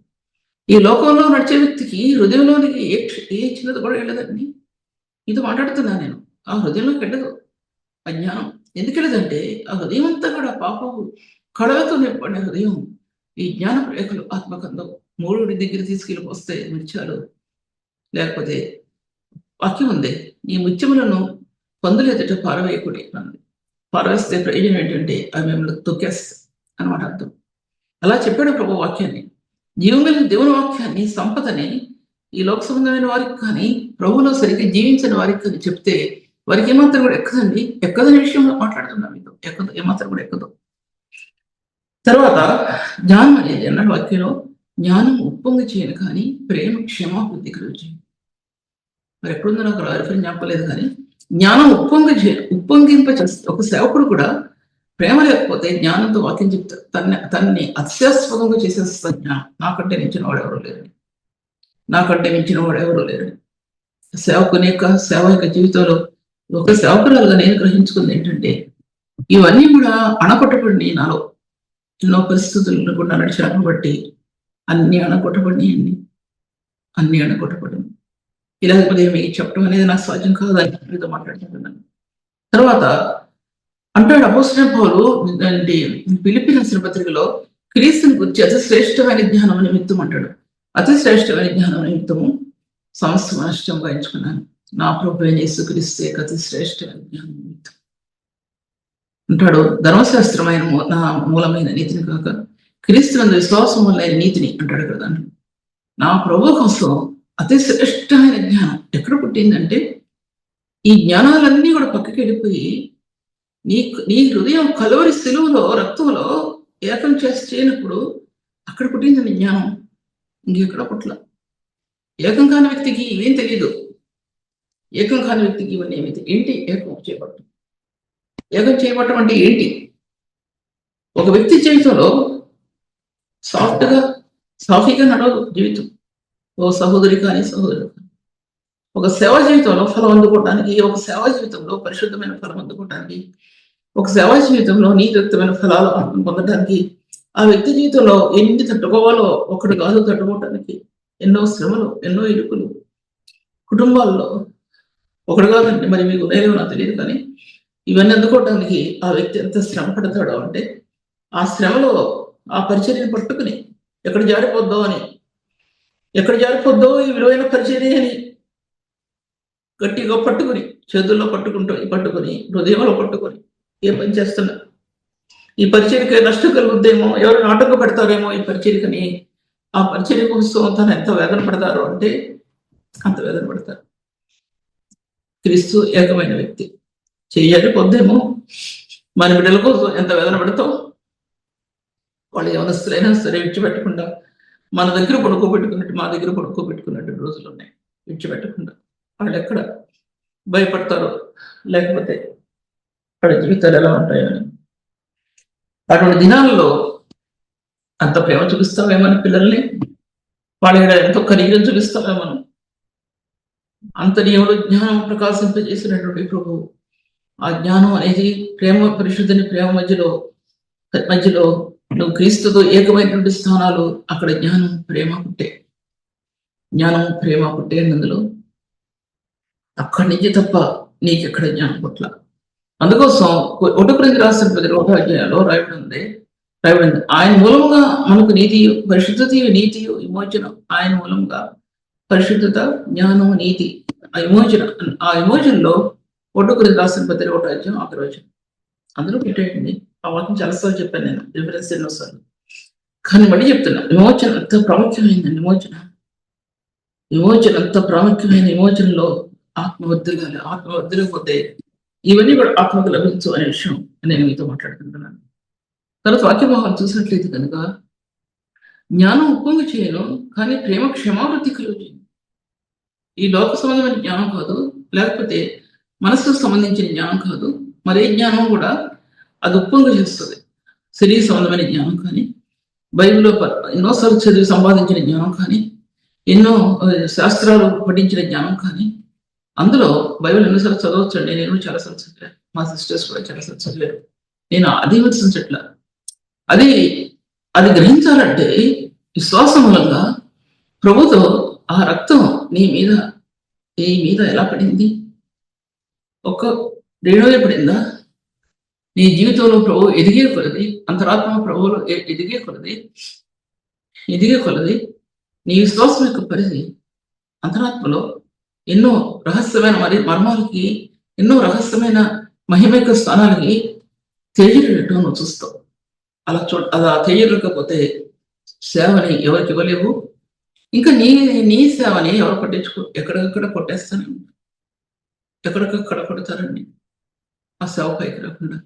ఈ లోకంలో నడిచే వ్యక్తికి హృదయంలోనికి ఏ చిన్నది కూడా వెళ్ళదండి. ఇది మాట్లాడుతున్నా నేను. ఆ హృదయంలోకి వెళ్ళదు ఆ జ్ఞానం. ఎందుకు వెళ్ళదంటే ఆ హృదయం అంతా కూడా పాపము కళలతో నింపడిన హృదయం. ఈ జ్ఞాన రేఖలు ఆత్మకందం మూడుడి దగ్గర తీసుకెళ్ళి వస్తే ముత్యాలు, లేకపోతే వాక్యం ఉంది, ఈ ముత్యములను పొందలేదట పారవేయకుడి అన్నది. పారవేస్తే ప్రయోజనం ఏంటంటే అవి మిమ్మల్ని తొక్కేస్తాయి అన్నమాట అర్థం. అలా చెప్పాడు ప్రభు వాక్యాన్ని. జీవమైన దేవుని వాక్యాన్ని, సంపదని ఈ లోక సంబంధమైన వారికి కానీ, ప్రభువులో సరిగ్గా జీవించిన వారికి కానీ చెప్తే వారికి ఏమాత్రం కూడా ఎక్కదండి. ఎక్కదనే విషయంలో మాట్లాడుతున్నాం మీతో, ఎక్కదు, ఏమాత్రం కూడా ఎక్కదు. తర్వాత జ్ఞానం అనేది అన్నాడు వాక్యంలో, జ్ఞానం ఉప్పొంగి చేయను కానీ ప్రేమ క్షమాభివృద్ధి కలుగు. మరి ఎప్పుడుందో నాకు రిఫరెన్స్ చెప్పలేదు, కానీ జ్ఞానం ఉప్పొంగింప చేస్తే ఒక సేవకుడు కూడా ప్రేమ లేకపోతే జ్ఞానంతో వాక్యం చెప్తా తనని అత్యాస్పదంగా చేసేస్తా జ్ఞానం. నాకంటే మించిన వాడు ఎవరు లేరని, నాకంటే మించిన వాడు ఎవరు లేరని. సేవకుని యొక్క సేవ యొక్క జీవితంలో ఒక సేవకురాలుగా నేను గ్రహించుకుంది ఏంటంటే, ఇవన్నీ కూడా అణకొట్టబడి నాలో ఎన్నో పరిస్థితులను కూడా నడిచాను బట్టి అన్ని అణకొట్టబడినాయండి, అన్ని అణకొట్టబడి. ఇలాగ మీకు చెప్పడం అనేది నాకు సాధ్యం కాదని మీతో మాట్లాడుకుంటున్నాను. తర్వాత అంటాడు అపోస్తలుడైన పౌలు అంటే ఫిలిప్పీ రాసిన పత్రికలో, క్రీస్తుని గురించి అతి శ్రేష్టమైన జ్ఞానం నిమిత్తం అంటాడు. అతి శ్రేష్టమైన జ్ఞానం నిమిత్తము సమస్త నష్టంగా ఎంచుకున్నాను, నా ప్రభు అయిన యేసుక్రీస్తు యొక్క అతి శ్రేష్టమైన జ్ఞానం నిమిత్తం అంటాడు. ధర్మశాస్త్రమైన నా మూలమైన నీతిని కాక క్రీస్తునందు విశ్వాసం వల్ల నీతిని అంటాడు కదా. నా ప్రభు కోసం అతి శ్రేష్టమైన జ్ఞానం ఎక్కడ పుట్టిందంటే, ఈ జ్ఞానాలన్నీ కూడా పక్కకి వెళ్ళిపోయి నీ హృదయం కలవరి శిలువలో రక్తంలో ఏకం చేయనప్పుడు అక్కడ పుట్టింది జ్ఞానం. ఇంకెక్కడ పుట్ల. ఏకం కాని వ్యక్తికి ఇవేం తెలియదు. ఏకం కాని వ్యక్తికి ఇవన్నీ ఏమైతే ఏంటి ఏకం చేయబడటం. ఏకం చేయబడటం అంటే ఏంటి? ఒక వ్యక్తి జీవితంలో సాఫీగా నడవదు జీవితం. ఓ సహోదరి కానీ సహోదరు కానీ ఒక సేవా జీవితంలో ఫలం అందుకోవడానికి, ఒక సేవా జీవితంలో పరిశుద్ధమైన ఫలం అందుకోవడానికి, ఒక సేవా జీవితంలో నీతియుక్తమైన ఫలాలు పొందడానికి, ఆ వ్యక్తి జీవితంలో ఎన్ని తట్టుకోవాలో ఒకటి కాదు తట్టుకోవటానికి ఎన్నో శ్రమలు, ఎన్నో ఇరుకులు కుటుంబాల్లో ఒకటి కాదండి. మరి మీకు నేనేమో నాకు తెలియదు, కానీ ఇవన్నీ అందుకోవటానికి ఆ వ్యక్తి ఎంత శ్రమ పడతాడో అంటే, ఆ శ్రమలో ఆ పరిచర్యను పట్టుకుని ఎక్కడ జారిపోద్దో ఈ విలువైన పరిచర్య అని గట్టిగా పట్టుకుని, చేతుల్లో పట్టుకుని హృదయంలో పట్టుకొని ఏ పని చేస్తున్నా, ఈ పరిచర్యకి నష్టం కలుగుద్దేమో, ఎవరు ఆటంకం పెడతారేమో ఈ పరిచర్యకని, ఆ పరిచర్య కోసం తను ఎంత వేదన పడతారో అంటే అంత వేదన పడతారు. క్రీస్తు ఏకమైన వ్యక్తి, చెయ్యాలి పొద్దేమో మన బిడ్డల కోసం ఎంత వేదన పడతావు. వాళ్ళు యవనస్తులైనా సరే విడిచిపెట్టకుండా మన దగ్గర పడుకోబెట్టుకున్నట్టు, మా దగ్గర పడుకోబెట్టుకున్నట్టు రోజులు ఉన్నాయి. విడిచిపెట్టకుండా వాళ్ళు ఎక్కడ భయపడతారో, లేకపోతే వాళ్ళ జీవితాలు ఎలా ఉంటాయో అని. అటువంటి దినాల్లో అంత ప్రేమ చూపిస్తామేమని పిల్లల్ని, వాళ్ళ ఎంతో కరీరం చూపిస్తామేమను. అంత దేవుడు జ్ఞానం ప్రకాశింపజేసినటువంటి ప్రభు, ఆ జ్ఞానం అనేది ప్రేమ, పరిశుద్ధని ప్రేమ మధ్యలో నువ్వు క్రీస్తుతో ఏకమైనటువంటి స్థానాలు, అక్కడ జ్ఞానం ప్రేమ పుట్టే, జ్ఞానం ప్రేమ పుట్టే అందులో అక్కడి నుంచి తప్ప నీకెక్కడ జ్ఞానం పుట్ల. అందుకోసం 1 కొరింథీయులకు రాసిన 1వ అధ్యాయంలో రాయబడింది, ఆయన మూలంగా మనకు నీతియు, పరిశుద్ధతయు, నీతియు, విమోచనం. ఆయన మూలంగా పరిశుద్ధత, జ్ఞానం, నీతి, ఆ విమోచనలో 1 కొరింథీయులకు రాసిన 1వ అధ్యాయం 1వ వచనం అందులో పెట్టేయండి. ఆ వాక్యం చాలాసార్లు చెప్పాను నేను, రిఫరెన్స్ ఎన్నోసార్లు, కానీ మళ్ళీ చెప్తున్నా. విమోచన అంత ప్రాముఖ్యమైంది. విమోచన అంత ప్రాముఖ్యమైన విమోచనలో ఆత్మ వర్ధిల్లాలి. ఆత్మ వర్ధిల్లకపోతే ఇవన్నీ కూడా ఆత్మకు లభించు అనే విషయం నేను మీతో మాట్లాడుకుంటున్నాను. తర్వాత వాక్యభావాలు చూసినట్లయితే కనుక, జ్ఞానం ఉప్పొంగు చేయను, కానీ ప్రేమ క్షమావృత్తి కలుగు. ఈ లోక సంబంధమైన జ్ఞానం కాదు, లేకపోతే మనసుకు సంబంధించిన జ్ఞానం కాదు, మరే జ్ఞానం కూడా అది ఉప్పొంగు చేస్తుంది. శరీర సంబంధమైన జ్ఞానం కానీ, బైబిల్లో ఎన్నోసార్లు చదివి సంపాదించిన జ్ఞానం కానీ, ఎన్నో శాస్త్రాలు పఠించిన జ్ఞానం కానీ, అందులో బైబిల్ ఎన్నోసార్లు చదవచ్చండి. నేను చాలాసార్లు చదివాను, మా సిస్టర్స్ కూడా చాలాసార్లు చదివారు. నేను అది విమర్శించట్లా. అది గ్రహించాలంటే విశ్వాసం మూలంగా ప్రభుతో ఆ రక్తం నీ మీద ఎలా పడింది? ఒక్క రేణువే పడిందా? నీ జీవితంలో ప్రభు ఎదిగే కొలది, అంతరాత్మ ప్రభువులో ఎదిగే కొలది నీ విశ్వాసం యొక్క పరిధి అంతరాత్మలో ఎన్నో రహస్యమైన మర్మాలకి, ఎన్నో రహస్యమైన మహిమ యొక్క స్థానాలకి తేజరినట్టు నువ్వు చూస్తావు. అలా తేజరకపోతే సేవని ఎవరికి ఇవ్వలేవు. ఇంకా నీ సేవని ఎవరు పట్టించుకో, ఎక్కడికక్కడ కొట్టేస్తానే ఉంటారు, ఎక్కడికక్కడ కొడతారండి ఆ సేవ పైకి రాకుండా.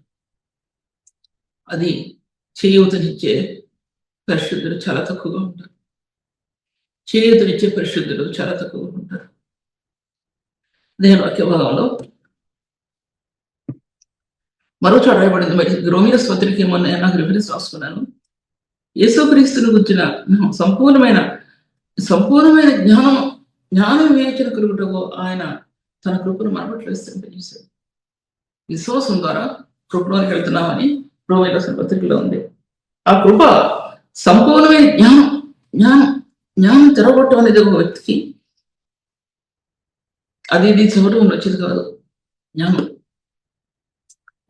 అది చేయూతనిచ్చే పరిశుద్ధులు చాలా తక్కువగా ఉంటారు. చేయూతనిచ్చే పరిశుద్ధులు చాలా తక్కువగా ఉంటారు. నేను వాక్య భాగంలో మరో చోట రాయబడింది. మరి రోమియో పత్రిక ఏమో నాకు రిఫరెన్స్ రాసుకున్నాను. యేసుక్రీస్తుని గురించిన సంపూర్ణమైన జ్ఞానం వివేచన కలుగుటకు ఆయన తన కృపను మనపట్ల విస్తరింపజేశాడు. విశ్వాసం ద్వారా కృపలోనికి వెళ్తున్నామని రోమియో పత్రికలో ఉంది. ఆ కృప సంపూర్ణమైన జ్ఞానం తెరవటం అనేది ఒక వ్యక్తికి అది చదవటం వచ్చేది కాదు. జ్ఞానం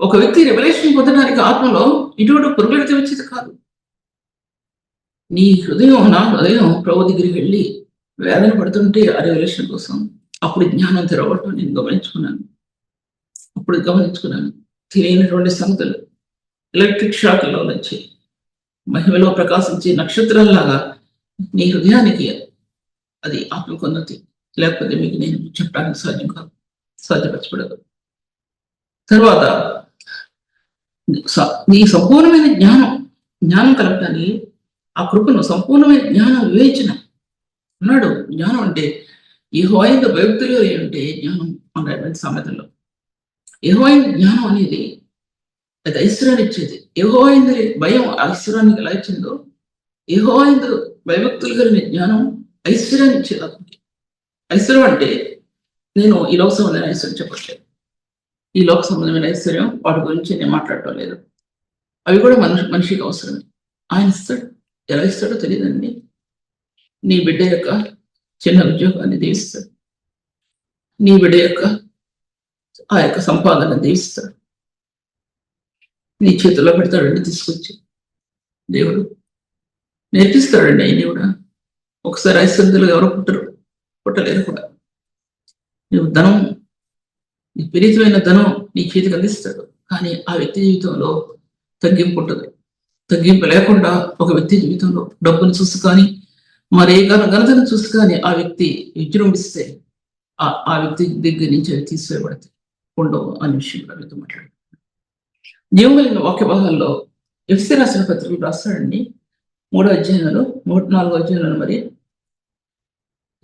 ఒక వ్యక్తి రెవల్యూషన్ పొందడానికి ఆత్మలో ఇటువంటి పురుగులతో వచ్చేది కాదు. నీ హృదయం, నా హృదయం ప్రభు దగ్గరికి వెళ్ళి వేదన పడుతుంటే ఆ రెవల్యూషన్ కోసం అప్పుడు జ్ఞానం తెరవటం నేను గమనించుకున్నాను. తెలియనటువంటి సంగతులు ఎలక్ట్రిక్ షాక్లో నుంచి మహిమలో ప్రకాశించే నక్షత్రాల్లాగా నీ హృదయానికి అది ఆత్మకొన్నతి. లేకపోతే మీకు నేను చెప్పడానికి సాధ్యపరచబడదు. తర్వాత నీ సంపూర్ణమైన జ్ఞానం కలగటానికి ఆ కృపను, సంపూర్ణమైన జ్ఞానం వివేచన అన్నాడు. జ్ఞానం అంటే యెహోవా భయభక్తులు అంటే జ్ఞానం అన్నటువంటి సామెతల్లో యెహోవా జ్ఞానం అనేది అది ఐశ్వర్యాన్ని ఇచ్చేది. యెహోవా భయం ఐశ్వర్యానికి ఎలా ఇచ్చిందో, యెహోవా భయభక్తులు కలిగిన జ్ఞానం ఐశ్వర్యాన్ని ఇచ్చేది అతనికి. ఐశ్వర్యం అంటే నేను ఈ లోక సంబంధమైన ఐశ్వర్యం చెప్పట్లేదు. ఈ లోక సంబంధమైన ఐశ్వర్యం వాటి గురించి నేను మాట్లాడటం లేదు. అవి కూడా మనిషికి అవసరమే. ఆయన ఇస్తాడు. ఎలా ఇస్తాడో తెలియదండి. నీ బిడ్డ యొక్క చిన్న ఉద్యోగాన్ని దీవిస్తాడు. నీ బిడ్డ యొక్క ఆ యొక్క సంపాదన దీవిస్తాడు. నీ చేతిలో పెడతాడండి తీసుకొచ్చి. దేవుడు నేర్పిస్తాడండి. అన్నీ కూడా ఒకసారి ఐశ్వర్యులు ఎవరు పుట్టలేరు కూడా. నువ్వు ధనం, విపరీతమైన ధనం నీ చేతికి అందిస్తాడు. కానీ ఆ వ్యక్తి జీవితంలో తగ్గింపు ఉంటుంది. తగ్గింపు లేకుండా ఒక వ్యక్తి జీవితంలో డబ్బును చూసి కానీ మరే ఘనతను చూసి కానీ ఆ వ్యక్తి విజృంభిస్తే ఆ వ్యక్తి దగ్గర నుంచి అవి తీసివేయబడతాయి. ఉండవు అనే విషయం కూడా మీతో మాట్లాడుతున్నాను. జీవం కలిగిన వాక్య భాగాల్లో ఎఫ్ఎస్సీ రాసిన పత్రికలు రాస్తాడండి. 3వ అధ్యాయంలో 4వ అధ్యాయంలో మరి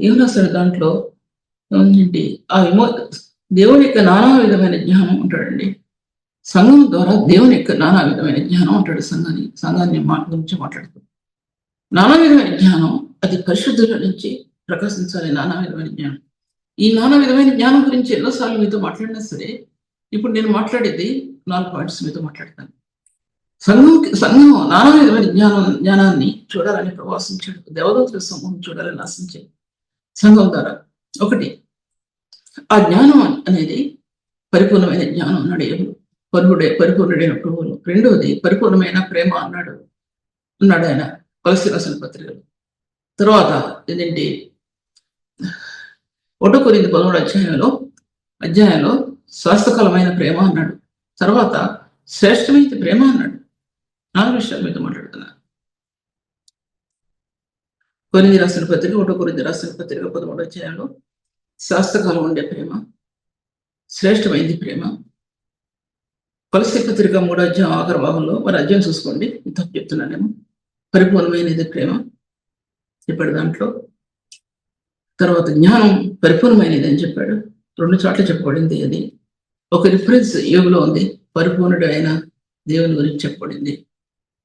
ఏం రాస్తాడు దాంట్లో ఏంటి దేవుని యొక్క నానా విధమైన జ్ఞానం అంటాడండి. సంఘం ద్వారా దేవుని యొక్క నానా విధమైన జ్ఞానం అంటాడు. సంఘాన్ని గురించి మాట్లాడుతూ నానా విధమైన జ్ఞానం అది పరిశుద్ధుల నుంచి ప్రకాశించాలి. నానా విధమైన జ్ఞానం, ఈ నానా విధమైన జ్ఞానం గురించి ఎన్నోసార్లు మీతో మాట్లాడినా సరే ఇప్పుడు నేను మాట్లాడేది 4 పాయింట్స్ మీతో మాట్లాడతాను. సంఘం నానా విధమైన జ్ఞానాన్ని చూడాలని ప్రవాసించాడు. దేవదూతల సమూహం చూడాలని ఆశించాడు సంఘం ద్వారా. ఒకటి, ఆ జ్ఞానం అనేది పరిపూర్ణమైన జ్ఞానం అన్నాడు ఎవరు? పరిపూర్ణుడైన ప్రభువులు. రెండవది పరిపూర్ణమైన ప్రేమ అన్నాడు ఆయన కొలస్సీ రాసిన పత్రికలు. తర్వాత ఏంటంటే 1 కొరింథీ 13వ అధ్యాయంలో స్వాస్థ్యకరమైన ప్రేమ అన్నాడు. తర్వాత శ్రేష్టమైన ప్రేమ అన్నాడు. 4 విషయాలు మీతో మాట్లాడుతున్నా. కొరింథీ రాసిన పత్రిక 1 కొరింథీ రాసిన పత్రిక 13వ అధ్యాయంలో శాస్త్రకాలం ఉండే ప్రేమ, శ్రేష్టమైంది ప్రేమ. కొలస్సీ పత్రిక 3వ అధ్యాయం ఆఖరి భాగంలో మరి అధ్యాయం చూసుకోండి, తప్పు చెప్తున్నానేమో. పరిపూర్ణమైనది ప్రేమ చెప్పాడు దాంట్లో. తర్వాత జ్ఞానం పరిపూర్ణమైనది అని చెప్పాడు. 2 చోట్ల చెప్పబడింది. అది ఒక రిఫరెన్స్ యోగులో ఉంది. పరిపూర్ణుడు అయిన దేవుని గురించి చెప్పబడింది.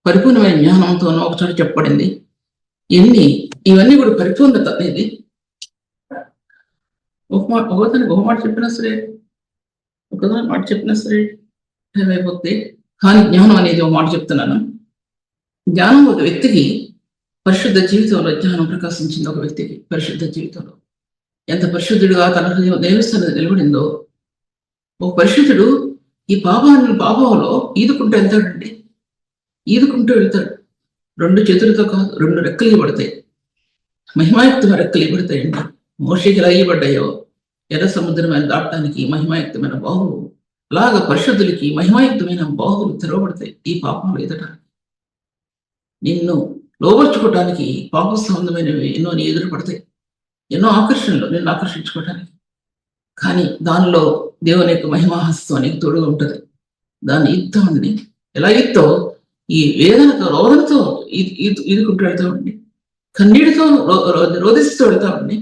పరిపూర్ణమైన జ్ఞానంతోనూ ఒక చోట చెప్పబడింది. ఇవన్నీ కూడా పరిపూర్ణత అనేది ఒక మాట చెప్పినా సరే, ఒకదాని మాట చెప్పినా సరే ఏమైపోతుంది. కానీ జ్ఞానం అనేది ఒక మాట చెప్తున్నాను. జ్ఞానం ఒక వ్యక్తికి పరిశుద్ధ జీవితంలో జ్ఞానం ప్రకాశించింది. ఒక వ్యక్తికి పరిశుద్ధ జీవితంలో ఎంత పరిశుద్ధుడుగా తన దేవస్థానం నిలబడిందో, ఒక పరిశుద్ధుడు ఈ పాపంలో ఈదుకుంటూ వెళ్తాడండి. ఈదుకుంటూ వెళ్తాడు. 2 చేతులతో కాదు, 2 రెక్కలు ఇవ్వబడతాయి. మహిమాయుక్తమైన రెక్కలు ఇవ్వబడతాయండి. మోషేకి ఎలా ఇవ్వబడ్డాయో ఎర్ర సముద్రమైన దాటడానికి మహిమాయుక్తమైన బాహువు, అలాగా పరిశుద్ధులకి మహిమాయుక్తమైన బాహువులు తెరవబడతాయి. ఈ పాపంలో ఎదటానికి, నిన్ను లోబర్చుకోవటానికి పాప సంబంధమైనవి ఎన్నో నీ ఎదురు పడతాయి. ఎన్నో ఆకర్షణలు నిన్ను ఆకర్షించుకోవటానికి. కానీ దానిలో దేవుని యొక్క మహిమాహస్తం నీకు తోడుగా ఉంటుంది. దాన్ని ఇద్దామని ఎలా ఇద్దో ఈ వేదనతో రోదనతో ఈదుకుంటూ వెళ్తామండి. కన్నీటితో రోధిస్తూ వెళ్తామండి.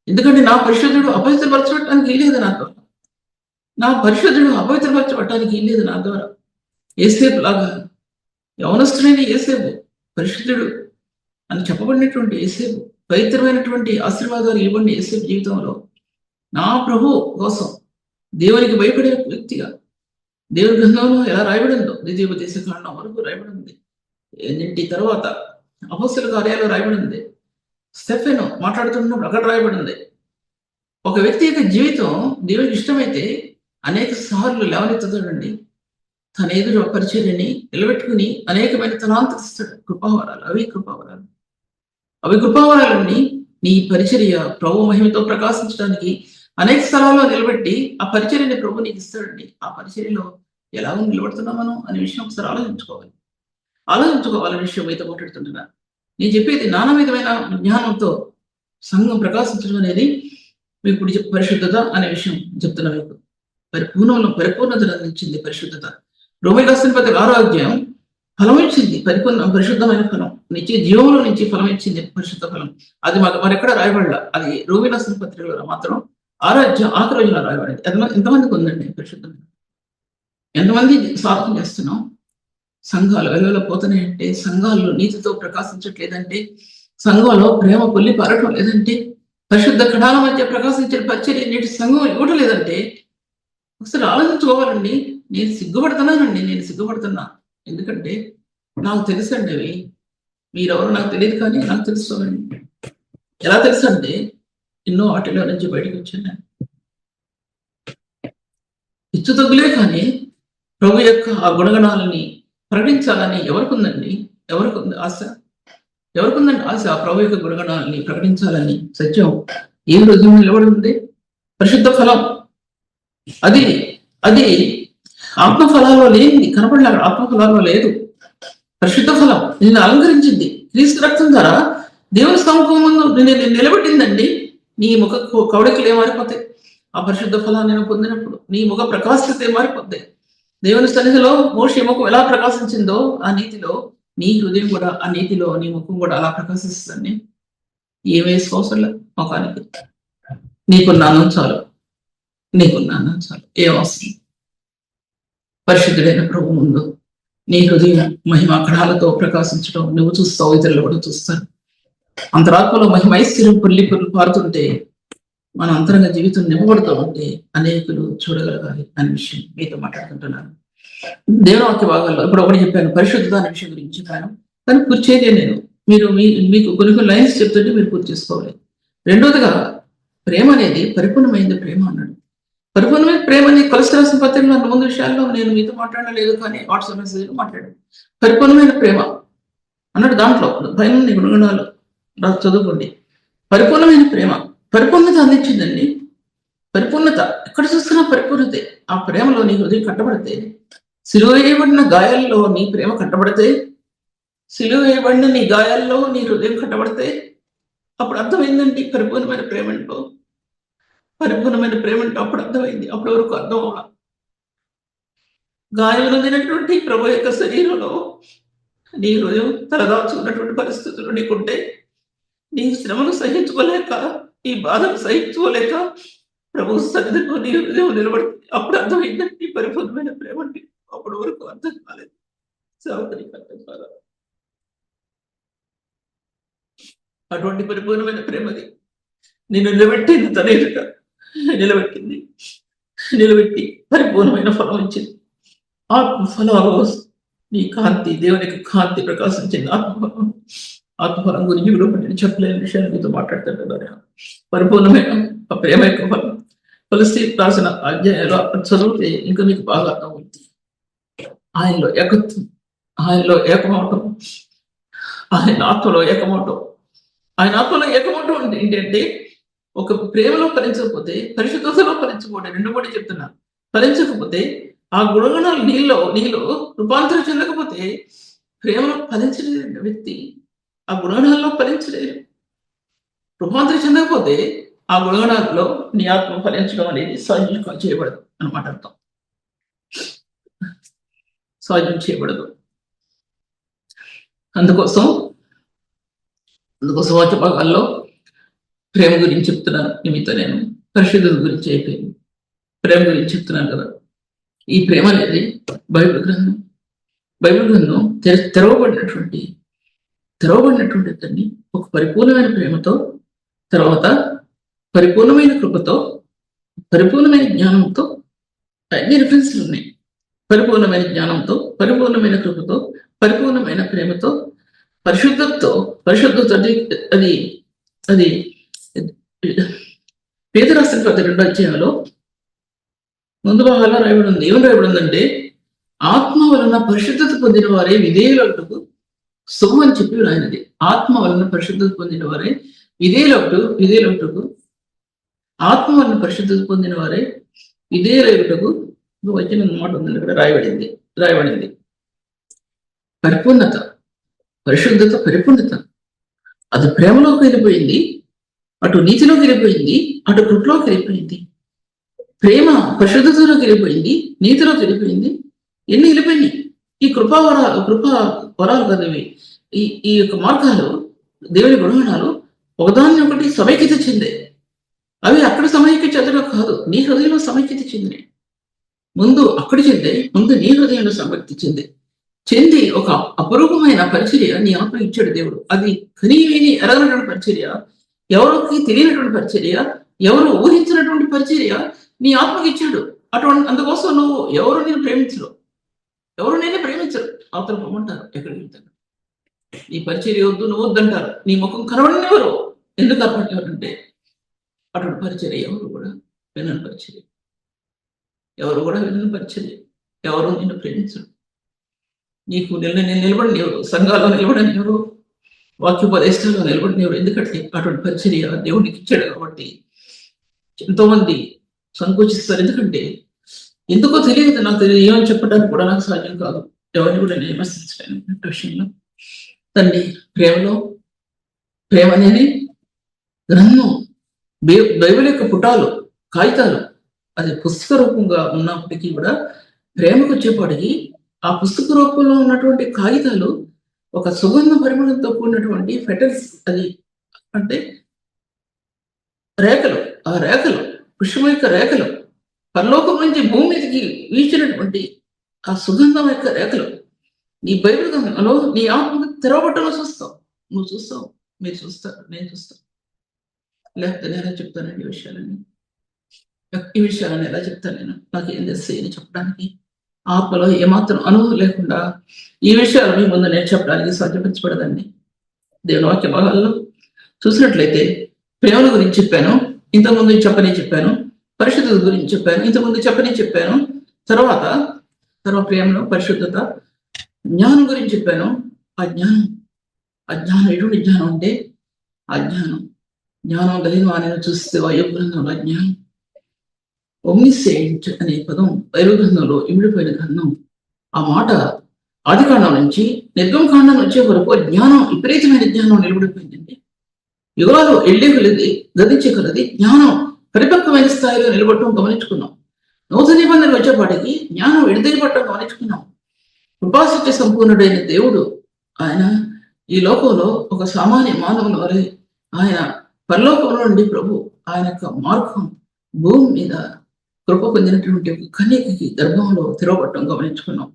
ఎందుకంటే నా పరిశుద్ధుడు అపవిత్రపరచబడటానికి వీలేదు నా ద్వారా. నా పరిశుద్ధుడు అపవిత్రపరచబడటానికి వీలేదు నా ద్వారా. ఏసేపు లాగా యవనస్తుడైన ఏసేపు పరిశుద్ధుడు అని చెప్పబడినటువంటి ఏసేపు, పవిత్రమైనటువంటి ఆశీర్వాదాలు ఇవ్వండి ఏసేపు జీవితంలో. నా ప్రభు కోసం దేవునికి భయపడే వ్యక్తిగా దేవుని గ్రంథంలో ఎలా రాయబడిందో ద్వితీయోపదేశ కాండం వరకు రాయబడింది. ఏంటి తర్వాత అపోస్తలుల కార్యాల్లో రాయబడింది. స్టెఫెను మాట్లాడుతున్నప్పుడు అక్కడ రాయబడింది. ఒక వ్యక్తి యొక్క జీవితం దేవునికి ఇష్టమైతే అనేక సార్లు లేవనెత్తుతాడండి. తన ఎదురు పరిచర్యని నిలబెట్టుకుని అనేకమైన తలాంతరిస్తాడు. కృపావరాలు అవి కృపావరాలన్నీ నీ పరిచర్య ప్రభు మహిమతో ప్రకాశించడానికి అనేక స్థలాల్లో నిలబెట్టి ఆ పరిచర్యని ప్రభు నీకు ఇస్తాడండి. ఆ పరిచర్యలో ఎలా నిలబడుతున్నాం మనం అనే విషయం ఒకసారి ఆలోచించుకోవాలనే విషయం మీతో మాట్లాడుతుంటున్నా. నేను చెప్పేది నానా విధమైన జ్ఞానంతో సంఘం ప్రకాశించడం అనేది మీకు పరిశుద్ధత అనే విషయం చెప్తున్నా. మీకు పరిపూర్ణతను అందించింది పరిశుద్ధత. రోమీయులకు రాసిన పత్రిక 6వ అధ్యాయం ఫలం ఇచ్చింది. పరిశుద్ధమైన ఫలం, నిత్య జీవంలో నుంచి ఫలం ఇచ్చింది పరిశుద్ధ ఫలం. అది మరెక్కడ రాయబడలా. అది రోమీయులకు రాసిన పత్రికలో మాత్రం 6వ అధ్యాయం ఆఖరి రోజున రాయబడింది. ఎంతమందికి ఉందండి పరిశుద్ధమైన? ఎంతమంది స్వార్థం చేస్తున్నాం? సంఘాలు వెళ్ళపోతున్నాయంటే, సంఘాల్లో నీతితో ప్రకాశించట్లేదంటే, సంఘంలో ప్రేమ పొల్లి పారటం లేదంటే, పరిశుద్ధ కణాల మధ్య ప్రకాశించిన పరిచర్య నేటి సంఘం ఇవ్వటం లేదంటే ఒకసారి ఆలోచించుకోవాలండి. నేను సిగ్గుపడుతున్నా. ఎందుకంటే నాకు తెలుసండి అవి. మీరెవరో నాకు తెలియదు, కానీ నాకు తెలుసుకోవాలండి. ఎలా తెలుసు అంటే ఎన్నో వాటిలో నుంచి బయటకు వచ్చాను. ఇచ్చు తగ్గులే కానీ ప్రభు యొక్క ఆ గుణగణాలని ప్రకటించాలని ఎవరికుందండి? ఎవరికుంది ఆశ? ఎవరికుందండి ఆశ? ప్రభు యొక్క గుణగణాలని ప్రకటించాలని సత్యం ఏ రోజు నిలబడి ఉంది. పరిశుద్ధ ఫలం అది ఆత్మఫలాల్లో లేనిది, కనపడిన ఆత్మఫలాల్లో లేదు. పరిశుద్ధ ఫలం నిన్ను అలంకరించింది. క్రీస్తు రక్తం ద్వారా దేవుని సముఖం ముందు నిలబెట్టిందండి. నీ ముఖ కవడికలు ఏమారిపోతాయి. ఆ పరిశుద్ధ ఫలాన్ని నేను పొందినప్పుడు నీ ముఖ ప్రకాశతే మారిపోద్ది. దేవుని సన్నిధిలో మోషే ముఖం ఎలా ప్రకాశించిందో ఆ నీతిలో నీ హృదయం కూడా, ఆ నీతిలో నీ ముఖం కూడా అలా ప్రకాశిస్తుంది. ఏ వేసుకోవసరం ముఖానికి నీకున్నాను చాలు, నీకున్నాను చాలు, ఏ అవసరం. పరిశుద్ధుడైన ప్రభు ముందు నీ హృదయం మహిమ కణాలతో ప్రకాశించడం నువ్వు చూస్తావు, ఇతరులు కూడా చూస్తారు. అంతరాత్మలో మహిమైశ్వర్యం పుల్లి పారుతుంటే మన అంతరంగ జీవితం నింపబడుతూ ఉంటే అనేకులు చూడగలగాలి అనే విషయం మీతో మాట్లాడుకుంటున్నాను. దేవుని వాక్య భాగాల్లో ఇప్పుడు ఒకటి చెప్పాను, పరిశుద్ధత అనే విషయం గురించి చెప్పాను, కానీ పూర్తి చేయలే నేను. మీకు కొన్ని లైన్స్ చెప్తుంటే మీరు పూర్తి చేసుకోవాలి. రెండోదిగా ప్రేమ అనేది పరిపూర్ణమైంది ప్రేమ అన్నాడు. పరిపూర్ణమైన ప్రేమని కొలసి రాసిన పత్రికలో అన్న ముందు విషయాల్లో నేను మీతో మాట్లాడలేదు, కానీ వాట్సాప్ మెసేజ్లో మాట్లాడాను. పరిపూర్ణమైన ప్రేమ అన్నాడు. దాంట్లో పైన గుణగణాలు చదువుకోండి. పరిపూర్ణమైన ప్రేమ, పరిపూర్ణత అందించిందండి. పరిపూర్ణత ఎక్కడ చూస్తున్నా పరిపూర్ణతే. ఆ ప్రేమలో నీ హృదయం కట్టబడితే, సిలువ వేయబడిన గాయాల్లో నీ ప్రేమ కట్టబడితే, సిలువ వేయబడిన నీ గాయాల్లో నీ హృదయం కట్టబడితే అప్పుడు అర్థమైందండి పరిపూర్ణమైన ప్రేమంటో. పరిపూర్ణమైన ప్రేమంటో అప్పుడు అర్థమైంది. అప్పటి వరకు అర్థం అవ్వ. గాయం నొందినటువంటి ప్రభు యొక్క శరీరంలో నీ హృదయం తలదాచుకున్నటువంటి పరిస్థితులు నీకుంటే, నీ శ్రమను సహించుకోలేక, ఈ బాధను సహించుకోలేక ప్రభు సన్నిధిలో నీ హృదయం నిలబడితే అప్పుడు అర్థమైందండి పరిపూర్ణమైన ప్రేమ. అప్పటి వరకు అర్థం కాలేదు, సహోదరికి అర్థం కాలేదు. అటువంటి పరిపూర్ణమైన ప్రేమది నిన్ను నిలబెట్టింది, తన ఎదుట నిలబెట్టి పరిపూర్ణమైన ఫలం ఇచ్చింది. ఆత్మఫలాలు నీ కాంతి, దేవునికి కాంతి ప్రకాశించింది. ఆత్మఫలం గురించి కూడా నేను చెప్పలేని విషయాన్ని మీతో మాట్లాడుతుంటాను. పరిపూర్ణమైన ఆ ప్రేమ యొక్క ఫలం కొలస్సీ రాసిన అధ్యాయంలో చదివితే ఇంకా మీకు బాగా అర్థమవుతుంది. ఆయనలో ఏకత్వం, ఆయనలో ఏకమవటం, ఆయన ఆత్మలో ఏకమవటం. ఆయన ఆత్మలో ఏకమవటం అంటే ఏంటంటే, ఒక ప్రేమలో ఫలించకపోతే, పరిశుద్ధతలో ఫలించకపోతే, రెండు కూడా చెప్తున్నా, ఫలించకపోతే ఆ గుణగణాలు నీలో రూపాంతరం చెందకపోతే ప్రేమలో ఫలించలేరు వ్యక్తి. ఆ గుణగణాల్లో ఫలించలేరు. రూపాంతరం చెందకపోతే ఆ గుణగణాల్లో నీ ఆత్మ ఫలించడం అనేది సహజం చేయబడదు అన్నమాట అర్థం. సహజం చేయబడదు. అందుకోసం వాక్య భాగాల్లో ప్రేమ గురించి చెప్తున్నాను. నిమిత్తం నేను పరిశుద్ధత గురించి అయిపోయింది, ప్రేమ గురించి చెప్తున్నాను కదా. ఈ ప్రేమ అనేది బైబిల్ గ్రంథం తెరవబడినటువంటి దాన్ని ఒక పరిపూర్ణమైన ప్రేమతో, తర్వాత పరిపూర్ణమైన కృపతో, పరిపూర్ణమైన జ్ఞానంతో, అన్ని రిఫరెన్స్లు ఉన్నాయి. పరిపూర్ణమైన జ్ఞానంతో, పరిపూర్ణమైన కృపతో, పరిపూర్ణమైన ప్రేమతో, పరిశుద్ధతో అది పేతురు రాసిన పత్రిక 2వ అధ్యాయంలో ముందు భాగాల్లో రాయబడి ఉంది. ఏమని రాయబడి ఉందంటే, ఆత్మ వలన పరిశుద్ధత పొందిన వారే విధేయులకు శుభం అని చెప్పి రాయినది. ఆత్మ వలన పరిశుద్ధత పొందిన వారే విధేయులకు, ఆత్మ వలన పరిశుద్ధత పొందిన వారే విధేయులకు వచ్చిన మాట ఉంది, ఇక్కడ రాయబడింది. పరిపూర్ణత, పరిశుద్ధత, పరిపూర్ణత అది ప్రేమలోకి వెళ్ళిపోయింది, అటు నీతిలోకి వెళ్ళిపోయింది, అటు కృపలోకి వెళ్ళిపోయింది. ప్రేమ పరిశుద్ధతలోకి వెళ్ళిపోయింది, నీతిలోకి వెళ్ళిపోయింది. ఎన్ని వెళ్ళిపోయినాయి ఈ కృపా వరాలు కదా ఇవి. ఈ యొక్క మార్గాలు, దేవుని గుణగణాలు ఒకదాన్ని ఒకటి సమైక్యత చెందే. అవి అక్కడ సమైక్యత చెందడం కాదు, నీ హృదయంలో సమైక్యత చెందినాయి. ముందు అక్కడ చెందే, ముందు నీ హృదయంలో సమైక్యత చెంది ఒక అపరూపమైన పరిచర్య నీ ఆత్మ ఇచ్చాడు దేవుడు. అది కనీవిని ఎరగనటువంటి పరిచర్య, ఎవరికి తెలియనటువంటి పరిచర్య, ఎవరు ఊహించినటువంటి పరిచర్య నీ ఆత్మకి ఇచ్చాడు. అందుకోసం ఎవరు నేను ప్రేమించరు, అవతల పొమ్మంటారు, ఎక్కడికి వెళ్తారు, నీ పరిచర్య వద్దు, నువ్వు వద్దంటారు, నీ ముఖం కనబడినెవరు. ఎందుకు కనబడినవారంటే అటువంటి పరిచర్య ఎవరు కూడా వినని పరిచర్య, ఎవరు నిన్ను ప్రేమించరు. నీకు నిలబడిన ఎవరు, సంఘాల్లో నిలబడని ఎవరు, వాక్యోపదేశాల్లో నిలబడిన ఎవరు. ఎందుకంటే అటువంటి పరిచర్య దేవుడికి ఇచ్చాడు కాబట్టి. ఎంతో మంది సంకోచిస్తారు, ఎందుకో తెలియదు, నాకు తెలియదు, ఏమని చెప్పడానికి కూడా నాకు సాధ్యం కాదు, ఎవరిని కూడా నేను విమర్శించలేను విషయంలో. తండ్రి ప్రేమ అనేది గ్రంథం, బైబిల్ యొక్క పుటాలు, కాగితాలు, అది పుస్తక రూపంగా ఉన్నప్పటికీ కూడా ప్రేమకు వచ్చేపాటికి ఆ పుస్తక రూపంలో ఉన్నటువంటి కాగితాలు ఒక సుగంధ పరిమళంతో కూడినటువంటి ఫెటల్స్, అది అంటే రేఖలు, ఆ రేఖలు పుష్పం యొక్క రేఖలు పరలోకం నుంచి భూమి మీదకి వీచినటువంటి ఆ సుగంధం యొక్క రేఖలు నీ బైబిల్ గ్రంథంలో నీ ఆత్మకు తెరవబట్టలో చూస్తావు. నువ్వు చూస్తావు, మీరు చూస్తారు, నేను చూస్తాను. లేకపోతే నేను ఎలా చెప్తానండి ఈ విషయాలని ఎలా చెప్తాను నేను? నాకు ఏం తెలుస్తాయి అని చెప్పడానికి ఆత్మలో ఏమాత్రం అనుభవం లేకుండా ఈ విషయాలు మీ ముందు నేను చెప్పడానికి సాధ్యపరచబడదండి. దేవుని వాక్య భాగాల్లో చూసినట్లయితే ప్రేమల గురించి చెప్పాను, ఇంతకుముందు చెప్పాను, పరిశుద్ధత గురించి చెప్పాను, ఇంతకుముందు చెప్పాను, తర్వాత ప్రేమలో పరిశుద్ధత, జ్ఞానం గురించి చెప్పాను. అజ్ఞానం ఎటువంటి జ్ఞానం అంటే జ్ఞానం కలిగిన వారిని చూస్తే బైబిల్ గ్రంథంలో జ్ఞానం ఒమ్నిసెంట్ అనే పదం బైబిల్ గ్రంథంలో ఇమిడిపోయిన గ్రంథం. ఆ మాట ఆదికాండం నుంచి నిర్గమకాండం వచ్చే వరకు జ్ఞానం, విపరీతమైన జ్ఞానం నిలబడిపోయిందండి. యుగాలు ఎళ్ళే కొలది, గతించే కొలది జ్ఞానం పరిపక్వమైన స్థాయిలో నిలబడటం గమనించుకున్నాం. నూతన నిబంధనలు వచ్చేపాటికి జ్ఞానం ఎడతెగబడటం గమనించుకున్నాం. కృపాసత్య సంపూర్ణుడైన దేవుడు ఆయన ఈ లోకంలో ఒక సామాన్య మానవుల వలె ఆయన పరలోకంలో నుండి ప్రభు ఆయన యొక్క మార్గం భూమి మీద కృప పొందినటువంటి ఒక కన్యకకి గర్భంలో తెరవబడటం గమనించుకున్నాం.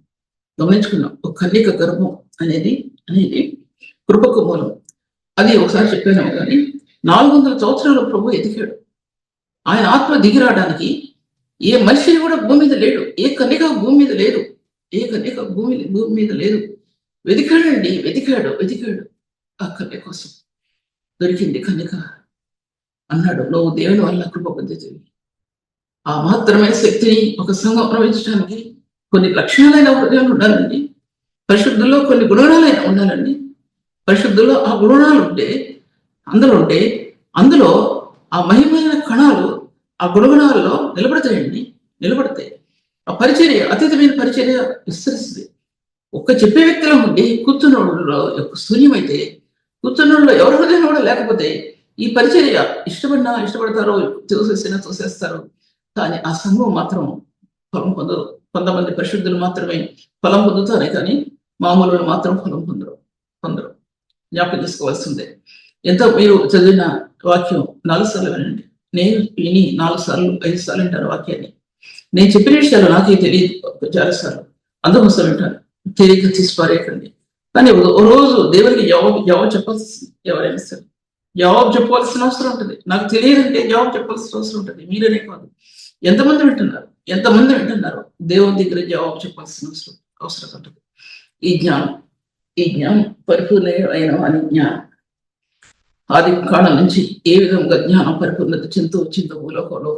ఒక కన్యక గర్భం అనేది కృపకు మూలం. అది ఒకసారి చెప్పాను కానీ 400 సంవత్సరాలు ప్రభు ఎదిగాడు. ఆయన ఆత్మ దిగిరావడానికి ఏ మనిషి కూడా భూమి మీద లేడు, ఏ కన్యక భూమి మీద లేదు. వెతికాడు ఆ కన్య కోసం. దొరికింది కన్యక. అన్నాడు, నువ్వు దేవుని వల్ల కృప పొందుతుంది. ఆ మాత్రమైన శక్తిని ఒక సంఘం అనుభవించడానికి కొన్ని లక్షణాలైన హృదయాలు ఉండాలండి. పరిశుద్ధుల్లో కొన్ని గుణాలైన ఉండాలండి. పరిశుద్ధుల్లో ఆ గుణాలు ఉంటే అందులో ఆ మహిమైన కణాలు ఆ గుణగుణాలలో నిలబడతాయి. ఆ పరిచర్య, అతీతమైన పరిచర్య విస్తరిస్తుంది. ఒక్క చెప్పే వ్యక్తిలో ఉండి కూర్చున్నోళ్ళలో శూన్యమైతే, కూర్చున్నోళ్ళలో ఎవరి హృదయం కూడా లేకపోతే ఈ పరిచర్య ఇష్టపడతారో తోసేస్తారు. కానీ ఆ సంఘం మాత్రం ఫలం పొందరు. కొంతమంది పరిశుద్ధులు మాత్రమే ఫలం పొందుతారే కానీ మామూలు మాత్రం ఫలం పొందరు. జ్ఞాపకం చేసుకోవాల్సిందే. ఎంత మీరు చదివిన వాక్యం 4 సార్లు వినండి. నేను విని 4 సార్లు 5 సార్లు వింటాను వాక్యాన్ని. నేను చెప్పిన విషయాలు నాకే తెలియదు చాలాసార్లు, అందుకోసం వింటాను. తెలియక తీసిపారేయకండి. కానీ ఓ రోజు దేవునికి జవాబు చెప్పాల్సి, ఎవరైనా సరే జవాబు చెప్పవలసిన అవసరం ఉంటుంది. నాకు తెలియదంటే జవాబు చెప్పాల్సిన అవసరం ఉంటుంది. మీరనే కాదు, ఎంతమంది వింటున్నారు దేవుని దగ్గర జవాబు చెప్పాల్సిన అవసరం ఉంటుంది. ఈ జ్ఞానం పరిపూర్ణమైన వాని జ్ఞానం. ఆది కాలం నుంచి ఏ విధంగా జ్ఞానం పరిపూర్ణత వచ్చిందో భూలోకంలో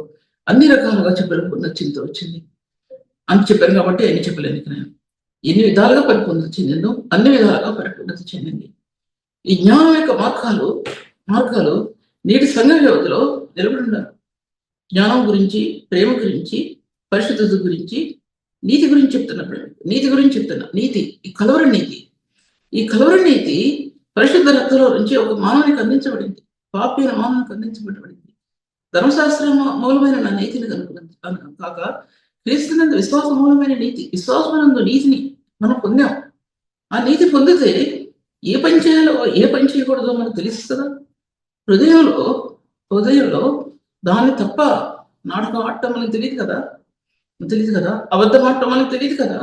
అన్ని రకాలుగా పరిపూర్ణత వచ్చింది అని చెప్పారు. కాబట్టి ఆయన చెప్పలేను. నేను ఎన్ని విధాలుగా పరిపూర్ణత చెందిందో అన్ని విధాలుగా పరిపూర్ణత చెందింది. ఈ జ్ఞానం యొక్క మార్గాలు నేటి సంఘ వ్యవధిలో నిలబడి ఉన్నారు. జ్ఞానం గురించి, ప్రేమ గురించి, పరిశుద్ధత గురించి, నీతి గురించి చెప్తున్నా. నీతి, ఈ కలవరి నీతి పరిశుద్ధ రక్తంలో నుంచి ఒక మానవునికి అందించబడింది. పాపైన మానవునికి అందించబడింది. ధర్మశాస్త్ర మూలమైన నా నీతిని కాక క్రీస్తునందు విశ్వాస మూలమైన నీతి, విశ్వాసమునందు నీతిని మనం పొందాం. ఆ నీతి పొందితే ఏ పని చేయాలో ఏ పని చేయకూడదో మనకు తెలుస్తుందా? హృదయంలో దాన్ని తప్ప నాటకం ఆడటం మనకు తెలియదు కదా, అబద్ధం ఆడటం మనకు తెలియదు కదా,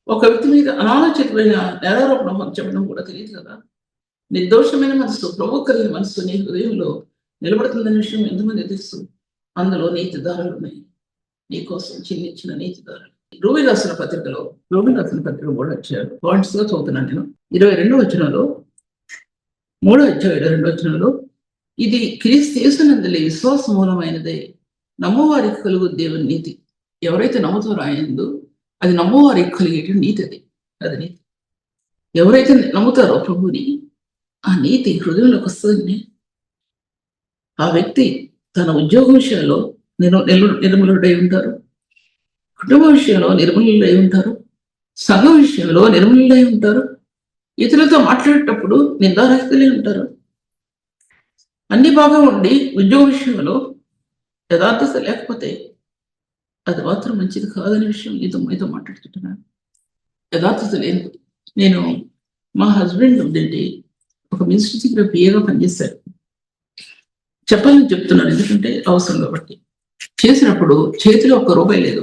ఒక వ్యక్తి మీద అనాలోచితమైన నేరారోపణ చెప్పడం కూడా తెలియదు కదా. నిర్దోషమైన మనసు, ప్రభు కలిగిన మనసు నీ హృదయంలో నిలబడుతుందనే విషయం ఎంతమంది తెలుసు? అందులో నీతి దారులు ఉన్నాయి, నీకోసం చిన్నిచ్చిన నీతి దారులు. రోమి రాసిన పత్రికలో 3 అధ్యాయాలు పాయింట్స్ గా చదువుతున్నాను నేను. 22వ వచనంలో, 3వ అధ్యాయం 22వ వచనంలో, ఇది క్రీస్తు యేసునందలి విశ్వాస మూలమైనదే, నమ్మవారికి కలుగు దేవుని నీతి. ఎవరైతే నమ్ముతారో ఆయనందు, అది నమ్మవారికి కలిగేట నీతి. అది నీతి. ఎవరైతే నమ్ముతారో ప్రభుని, ఆ నీతి హృదయంలోకి వస్తుందని ఆ వ్యక్తి తన ఉద్యోగ విషయాల్లో నిర్మలుడై ఉంటారు, కుటుంబ విషయంలో నిర్మలుడై ఉంటారు, సంఘం విషయంలో నిర్మలుడై ఉంటారు, ఇతరులతో మాట్లాడేటప్పుడు నిందారహితులై ఉంటారు. అన్ని బాగా ఉండి ఉద్యోగ విషయంలో యథార్థత లేకపోతే అది మాత్రం మంచిది కాదనే విషయం మీతో మాట్లాడుతుంటున్నాను. యథార్థత లేదు. నేను మా హస్బెండ్ ఉందండి ఒక మినిస్ట్రీ దగ్గర పిఏగా పనిచేశారు. చెప్పాలని చెప్తున్నాను, ఎందుకంటే అవసరం కాబట్టి. చేసినప్పుడు చేతిలో ₹1 లేదు.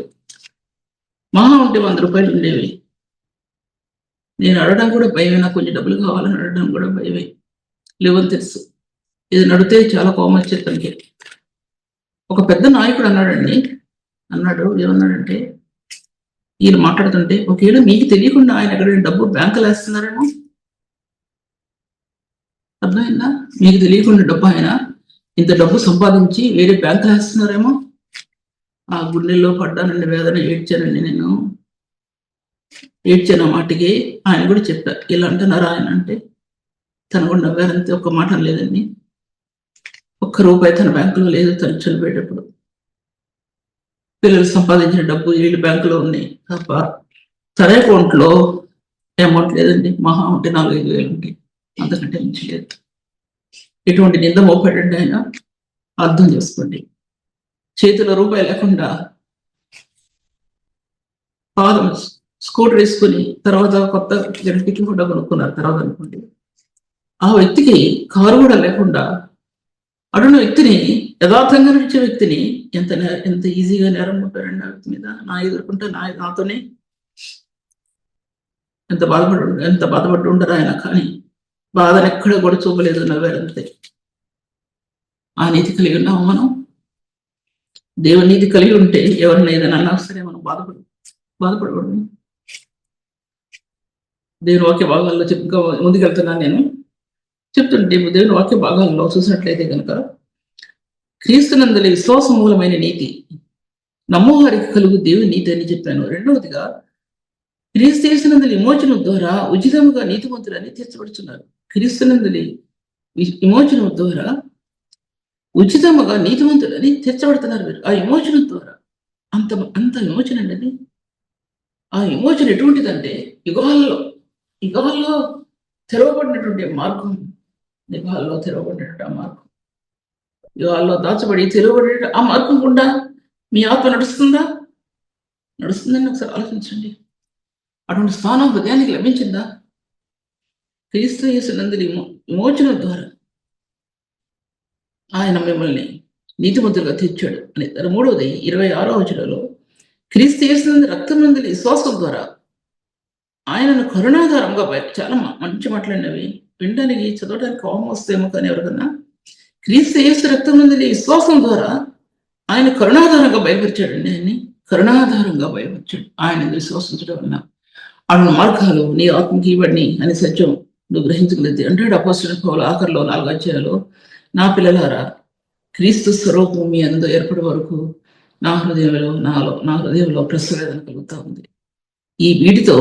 మహా ఉంటే ₹100 ఉండేవి. నేను అడగడం కూడా భయమే, నాకు కొంచెం డబ్బులు కావాలని అడగడం కూడా భయమే, లేవని తెలుసు. ఇది నడితే చాలా కోపం వచ్చేది తనకి. ఒక పెద్ద నాయకుడు ఏమన్నాడంటే ఈయన మాట్లాడుతుంటే, ఒకవేళ మీకు తెలియకుండా ఆయన ఎక్కడైనా డబ్బు బ్యాంకులో వేస్తున్నారేమో, అర్థమైందా? మీకు తెలియకుండా డబ్బు ఆయన ఇంత డబ్బు సంపాదించి వేరే బ్యాంకులో వేస్తున్నారేమో. ఆ గుండెల్లో పడ్డానండి, వేదన ఏడ్చానండి. నేను ఏడ్చాను మాటికి. ఆయన కూడా చెప్పారు, ఇలా అంటున్నారా ఆయన అంటే. తను కూడా నవ్వారంతే, ఒక్క మాట లేదండి. ₹1 తన బ్యాంకులో లేదు తను చనిపోయేటప్పుడు. పిల్లలు సంపాదించిన డబ్బు వీళ్ళు బ్యాంకులో ఉన్నాయి తప్ప తన అకౌంట్లో అమౌంట్ లేదండి. మహా ఉంటే 4-5 వేలు ఉంటాయి, అంతకంటే మించి లేదు. ఎటువంటి నింద మోపాడండి ఆయన, అర్థం చేసుకోండి. చేతిలో రూపాయి లేకుండా పాదం స్కూటర్ వేసుకుని తర్వాత కొత్త టికెట్ కూడా కొనుక్కున్నారు తర్వాత అనుకోండి. ఆ వ్యక్తికి కారు కూడా లేకుండా అడున్న వ్యక్తిని, యథార్థంగా నడిచే వ్యక్తిని ఎంత ఈజీగా నేరం మోపారండి ఆ వ్యక్తి మీద. నా ఎదుర్కొంటే నాతోనే ఎంత బాధపడి ఉండరు ఆయన. కానీ బాధను ఎక్కడ కూడా చూపలేదు, నవ్వారంతే. ఆ నీతి కలిగి ఉన్నాము మనం. దేవుని నీతి కలిగి ఉంటే ఎవరిని ఏదైనా అన్నా సరే మనం బాధపడకూడదు. దేవుని వాక్య భాగాల్లో ముందుకెళ్తున్నాను. నేను చెప్తుంటే దేవుని వాక్య భాగాల్లో చూసినట్లయితే కనుక, క్రీస్తునందలి విశ్వాస మూలమైన నీతి నమ్మవారికి కలుగు దేవుని నీతి అని చెప్పాను. రెండవదిగా, క్రీస్తునందలి విమోచనం ద్వారా ఉచితముగా నీతిమంతులని తీర్చబడుతున్నారు. క్రీస్తునందలి విమోచనం ద్వారా ఉచితముగా నీతిమంతులని తీర్చబడుతున్నారు మీరు. ఆ విమోచనం ద్వారా అంత విమోచన అండి. ఆ విమోచన ఎటువంటిదంటే యుగాల్లో తెరవబడినటువంటి మార్గం. యుగాల్లో తెరవబడినటువంటి ఆ మార్గం, యుగాల్లో దాచబడి తెరవబడి ఆ మార్గం గుండా మీ ఆత్మ నడుస్తుందని ఒకసారి ఆలోచించండి. అటువంటి స్థానం హృదయానికి లభించిందా? క్రీస్తు యేసునందలి విమోచనం ద్వారా ఆయన మిమ్మల్ని నీతిమంతులుగా తీర్చాడు అని. మూడవది 26వ వచనంలో, క్రీస్తు యేసునందలి రక్తమందలి విశ్వాసం ద్వారా ఆయనను కరుణాధారంగా చాలా మంచి మాట్లాడినవి, వినడానికి చదవడానికి కోపం వస్తేమో కానీ ఎవరికన్నా, క్రీస్తు యేసు రక్తమందలి విశ్వాసం ద్వారా ఆయన కరుణాధారంగా బయలుపరిచాడండి. ఆయన్ని కరుణాధారంగా బయలుపరిచాడు. ఆయన విశ్వసించడం వల్ల అన్న మార్గాలు నీ ఆత్మకి ఇవ్వడిని అని సత్యం నువ్వు గ్రహించగలిగితే అంటాడు అపోస్తలుడైన పౌలు ఆఖరిలో 4వ అధ్యాయంలో, నా పిల్లలారా, క్రీస్తు స్వరూపం మీ అందు ఏర్పడే వరకు నా హృదయంలో ప్రసవేదన కలుగుతా ఉంది. ఈ వీటితో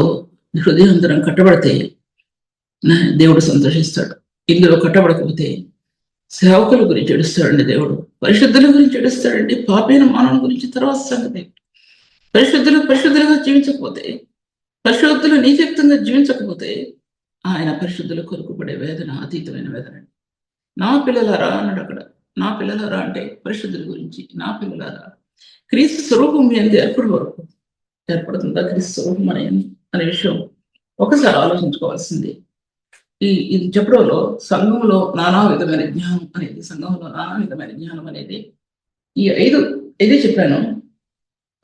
హృదయాంతరం కట్టబడితే దేవుడు సంతోషిస్తాడు. ఇందులో కట్టబడకపోతే సేవకుల గురించి ఏడుస్తాడండి దేవుడు, పరిశుద్ధుల గురించి ఏడుస్తాడండి. పాపైన మానవుల గురించి తర్వాత సంగతి. పరిశుద్ధులుగా జీవించకపోతే, పరిశుద్ధులు నీతియుక్తంగా జీవించకపోతే ఆయన పరిశుద్ధుల కొరకు పడే వేదన అతీతమైన వేదన. నా పిల్లలారా అన్నాడు అక్కడ. నా పిల్లలారా అంటే పరిశుద్ధుల గురించి. నా పిల్లలారా, క్రీస్తు స్వరూపం మీ అందు ఏర్పడుతుందా క్రీస్తు స్వరూపం అనే విషయం ఒకసారి ఆలోచించుకోవాల్సింది. ఇది చెప్పడంలో సంఘంలో నానా విధమైన జ్ఞానం అనేది ఈ 5 చెప్పాను.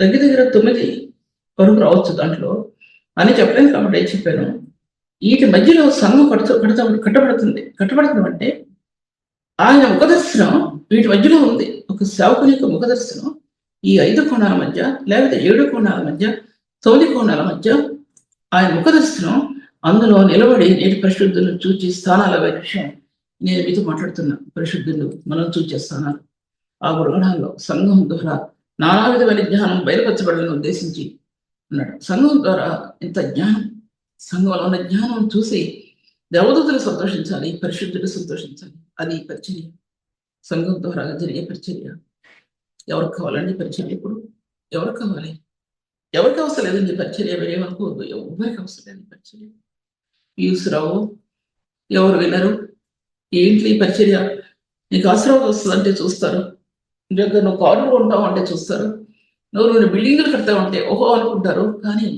దగ్గర 9 వరకు రావచ్చు దాంట్లో అని చెప్పలేను కాబట్టి 5 చెప్పాను. వీటి మధ్యలో సంఘం కట్టబడుతుంది అంటే ఆయన ముఖదర్శనం వీటి మధ్యలో ఉంది. ఒక సేవకుని యొక్క ముఖదర్శనం ఈ 5 కోణాల మధ్య, లేకపోతే 7 కోణాల మధ్య, 9 కోణాల మధ్య ఆయన ముఖదర్శనం, అందులో నిలబడి నేటి పరిశుద్ధులను చూచి స్థానాల విషయం నేను మీతో మాట్లాడుతున్నా. పరిశుద్ధులు మనం చూచే స్థానాలు, ఆ గుణగణాల్లో సంఘం ద్వారా నానా విధమైన జ్ఞానం బయలుపరచబడాలని ఉద్దేశించి అన్నాడు. సంఘం ద్వారా ఇంత జ్ఞానం, సంఘంలో ఉన్న జ్ఞానం చూసి దేవదూతలు సంతోషించాలి, పరిశుద్ధులు సంతోషించాలి. అది పరిచర్య, సంఘం ద్వారా జరిగే పరిచర్య. ఎవరికి కావాలండి పరిచర్య? ఇప్పుడు ఎవరికి కావాలి? ఎవరికి అవసరం లేదండి పరిచర్య. వేరేమనుకోవద్దు, ఎవరికి అవసరం లేదు పరిచర్య. వ్యూస్ రావు, ఎవరు వినరు. ఏంటి పరిచర్య? నీకు అవసరం వస్తుందంటే చూస్తారు, దగ్గర నువ్వు కార్లు కొంటావు అంటే చూస్తారు, నువ్వు బిల్డింగ్లు కడతావు అంటే ఓహో అనుకుంటారు. కానీ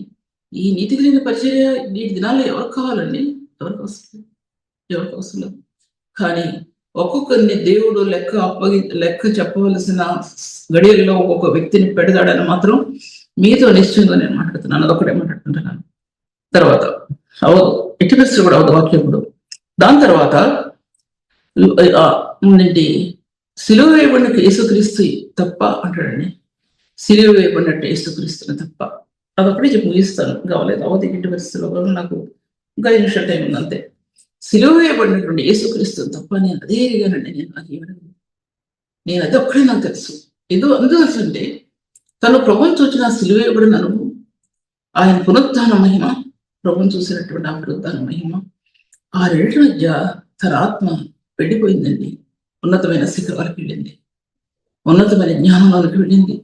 ఈ నీతి కలిగిన పరిచర్య నేటి దినాల్లో ఎవరికి కావాలండి? ఎవరికి వస్తుంది? ఎవరికి అవసరం లేదు. కానీ ఒక్కొక్కరిని దేవుడు లెక్క చెప్పవలసిన గడియల్లో ఒక్కొక్క వ్యక్తిని పెడతాడని మాత్రం మీతో నిశ్చయంగా నేను మాట్లాడుతున్నాను. అదొకటే మాట్లాడుతుంటున్నాను. తర్వాత అవదు, ఎట్టి పరిస్థితులు కూడా అవదు వాక్యముడు. దాని తర్వాత ఏంటి, సిలువ వేయబడిన యేసుక్రీస్తు తప్ప అంటాడండి. సిలువ వేయబడినట్టు యేసుక్రీస్తుని తప్ప. అదొకటే చెప్పి ముగిస్తాను. కావలేదు అవదు ఎట్టి పరిస్థితుల్లో. నాకు ఇంకా 5 నిమిషాల టైం ఉంది అంతే. సిలువ వేయబడినటువంటి యేసుక్రీస్తు తప్ప నేను అదే ఎరిగానండి. నేను అది ఒక్కడే నాకు తెలుసు. అందుకంటే తను ప్రభుని చూసిన సిలువ వేయబడిన అనుభవం, ఆయన పునరుత్థాన మహిమ, ప్రభుని చూసినటువంటి ఆ పునరుత్థాన మహిమ, ఆ రెండింటి మధ్య తన ఆత్మ వెళ్ళిపోయిందండి. ఉన్నతమైన శిఖరాలకు వెళ్ళింది, ఉన్నతమైన జ్ఞానంలోకి వెళ్ళింది,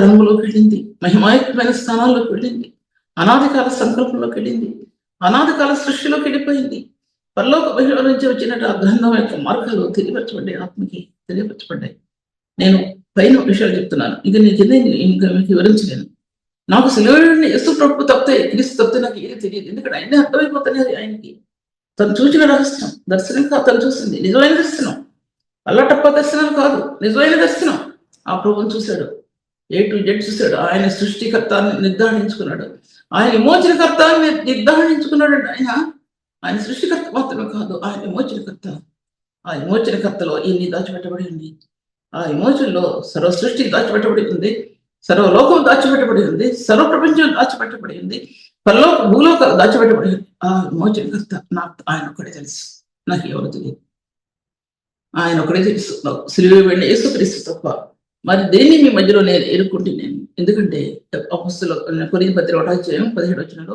రంగులోకి వెళ్ళింది, మహిమాయుక్తమైన స్థానాల్లోకి వెళ్ళింది, అనాదికాల సంకల్పంలోకి వెళ్ళింది, అనాదికాల సృష్టిలోకి వెళ్ళిపోయింది. పరలోక మహిమ నుంచి వచ్చినట్టు ఆ గ్రంథం యొక్క మార్గాలు తెలియపరచబడ్డాయి, ఆత్మకి తెలియపరచబడ్డాయి. నేను పైన విషయాలు చెప్తున్నాను, ఇక ఇంకా మీకు వివరించలేను. నాకు సిలువని యేసు ప్రభు తప్పితే, క్రీస్తు తప్పితే నాకు ఏది తెలియదు. ఎందుకంటే ఆయన అర్థమైపోతున్నది ఆయనకి. తను చూసిన రహస్యం, దర్శనం కాదు, తను చూసింది నిజమైన దర్శనం. అల్లటప్ప దర్శనాలు కాదు, నిజమైన దర్శనం. ఆ ప్రభుని చూశాడు, A to Z చూశాడు. ఆయన సృష్టికర్తాన్ని నిర్ధారించుకున్నాడు, ఆయన విమోచనకర్తాన్ని నిర్ధారించుకున్నాడు. ఆయన సృష్టికర్త మాత్రమే కాదు, ఆయన విమోచనకర్త. ఆ విమోచనకర్తలో ఎన్ని దాచిపెట్టబడి ఉంది. ఆ విమోచనలో సర్వ సృష్టి దాచిపెట్టబడి ఉంది, సర్వలోకం దాచిపెట్టబడి ఉంది, సర్వ ప్రపంచం దాచిపెట్టబడి ఉంది, పరలోక భూలోకాలు దాచిపెట్టబడి ఉంది. ఆ విమోచనకర్త నాకు ఆయన ఒక్కడే తెలుసు, నాకు ఎవరు తెలియదు. ఆయన ఒకడే తెలుసు. నాకు సిలువ వేయబడిన యేసుక్రీస్తు తప్ప మరి దేన్ని మీ మధ్యలో నేను ఎదుర్కొంటున్నాను. ఎందుకంటే అపొస్తలుల కొరింథీ పత్రిక 1:17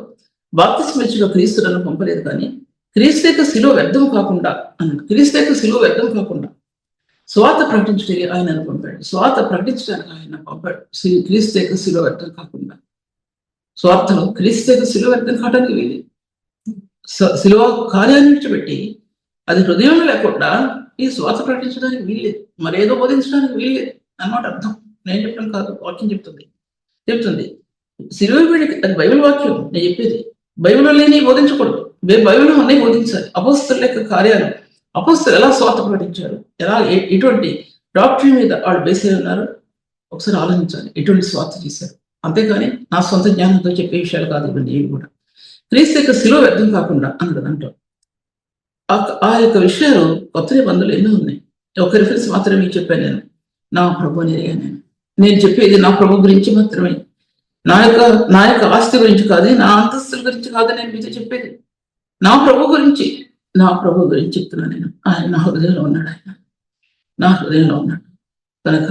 బాప్తిస్మం క్రీస్తు నన్ను పంపలేదు, కానీ క్రీస్తు యొక్క శిలువ వ్యర్థం కాకుండా అన్నాడు. క్రీస్తు యొక్క శిలువ వ్యర్థం కాకుండా స్వార్థ ప్రకటించడానికి ఆయన నన్ను పంపాడు. స్వార్థ ప్రకటించడానికి ఆయన పంపాడు. క్రీస్తు యొక్క శిలువ వ్యర్థం కాకుండా, స్వార్థం క్రీస్తు యొక్క శిలువ వ్యర్థం కావడానికి వీలు. శిలువ కార్యాన్ని విడిచిపెట్టి అది హృదయంలో లేకుండా ఈ స్వార్థ ప్రకటించడానికి వీల్లేదు, మరేదో బోధించడానికి వీల్లేదు అన్నమాట అర్థం. నేను చెప్పడం కాదు, వాక్యం చెప్తుంది. సిలువ అది బైబిల్ వాక్యం. నేను చెప్పేది బైబిల్లో లేని బోధించకూడదు, బైబిల్లో ఉన్నాయి బోధించాలి. అపోస్తలుల యొక్క కార్యాలు, అపోస్తలు ఎలా స్వార్థ ప్రకటించారు, ఎలా ఎటువంటి డాక్టరీ మీద వాళ్ళు బేస్ అయి ఉన్నారు ఒకసారి ఆలోచించాలి. ఎటువంటి స్వార్థ చేశారు. అంతేకాని నా సొంత జ్ఞానంతో చెప్పే విషయాలు కాదు ఇవన్నీ ఏవి కూడా. క్రీస్తు యొక్క శిలువ వ్యర్థం కాకుండా అన్నది అంటాం. ఆ యొక్క విషయాలు కొత్త నిబంధనలు ఎన్నో ఉన్నాయి. ఒక రిఫరెన్స్ మాత్రమే మీకు చెప్పాను. నా ప్రభు అని ఎరిగాను. నేను చెప్పేది నా ప్రభు గురించి మాత్రమే, నా యొక్క ఆస్తి గురించి కాదు, నా అంతస్తుల గురించి కాదు నేను మీతో చెప్పేది. నా ప్రభు గురించి చెప్తున్నాను నేను. ఆయన నా హృదయంలో ఉన్నాడు, ఆయన నా హృదయంలో ఉన్నాడు. కనుక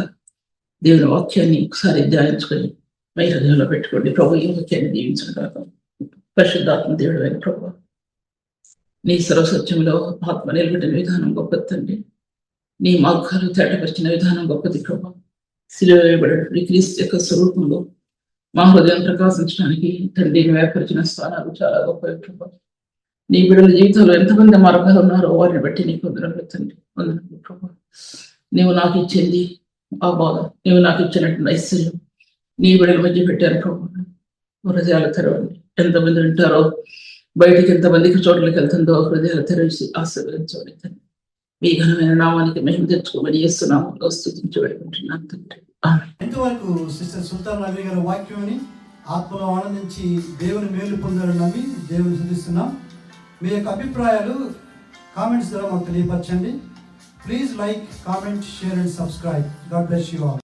దేవుని వాక్యాన్ని ఒకసారి ధ్యానించుకొని మీ హృదయంలో పెట్టుకోండి. ప్రభు ఈ వాక్యాన్ని దీవించడం కాక. పరిశుద్ధాత్మ దేవుడు అయిన ప్రభు, నీ సర్వసత్యంలో ఆత్మ నిలబెట్టిన విధానం గొప్పది తండ్రి. నీ మార్గాలు తేటపరిచిన విధానం గొప్పది ప్రభు. సిలువ వేయబడిన క్రీస్తు యొక్క స్వరూపంలో మా హృదయం ప్రకాశించడానికి తండ్రి ఏర్పరిచిన స్థానాలు చాలా గొప్పవి ప్రభు. నీ బిడ్డల జీవితంలో ఎంతమంది మార్గాలు ఉన్నారో వారిని బట్టి నీకు వందనములు తండ్రి, వందనములు ప్రభు. నీవు నాకు ఇచ్చింది ఆ బాధ, నీవు నాకు ఇచ్చినటువంటి ఐశ్వర్యం నీ బిడ్డల మధ్య పెట్టాను ప్రభు. హృదయాలు తెరవండి. ఎంతమంది ఉంటారో, బయటికి ఎంతమందికి చోట్లకి వెళ్తుందో హృదయాలు తెరచి ఆశీర్వదించండి తండ్రి. మీ ఘనమైన నామానికి మహిమ తెచ్చుకోమని యేసునామములో స్తుతించబడుకుంటున్నాను తండ్రి.
ఎంతవరకు సిస్టర్ సుల్తాన్ నగరి గారి వాక్యాన్ని ఆత్మలో ఆనందించి దేవుని మేలు పొందాలని నమ్మి దేవుని స్తుతిస్తున్నాం. మీ యొక్క అభిప్రాయాలు కామెంట్స్ ద్వారా మాకు తెలియపరచండి. Please like, comment, share and subscribe. God bless you all.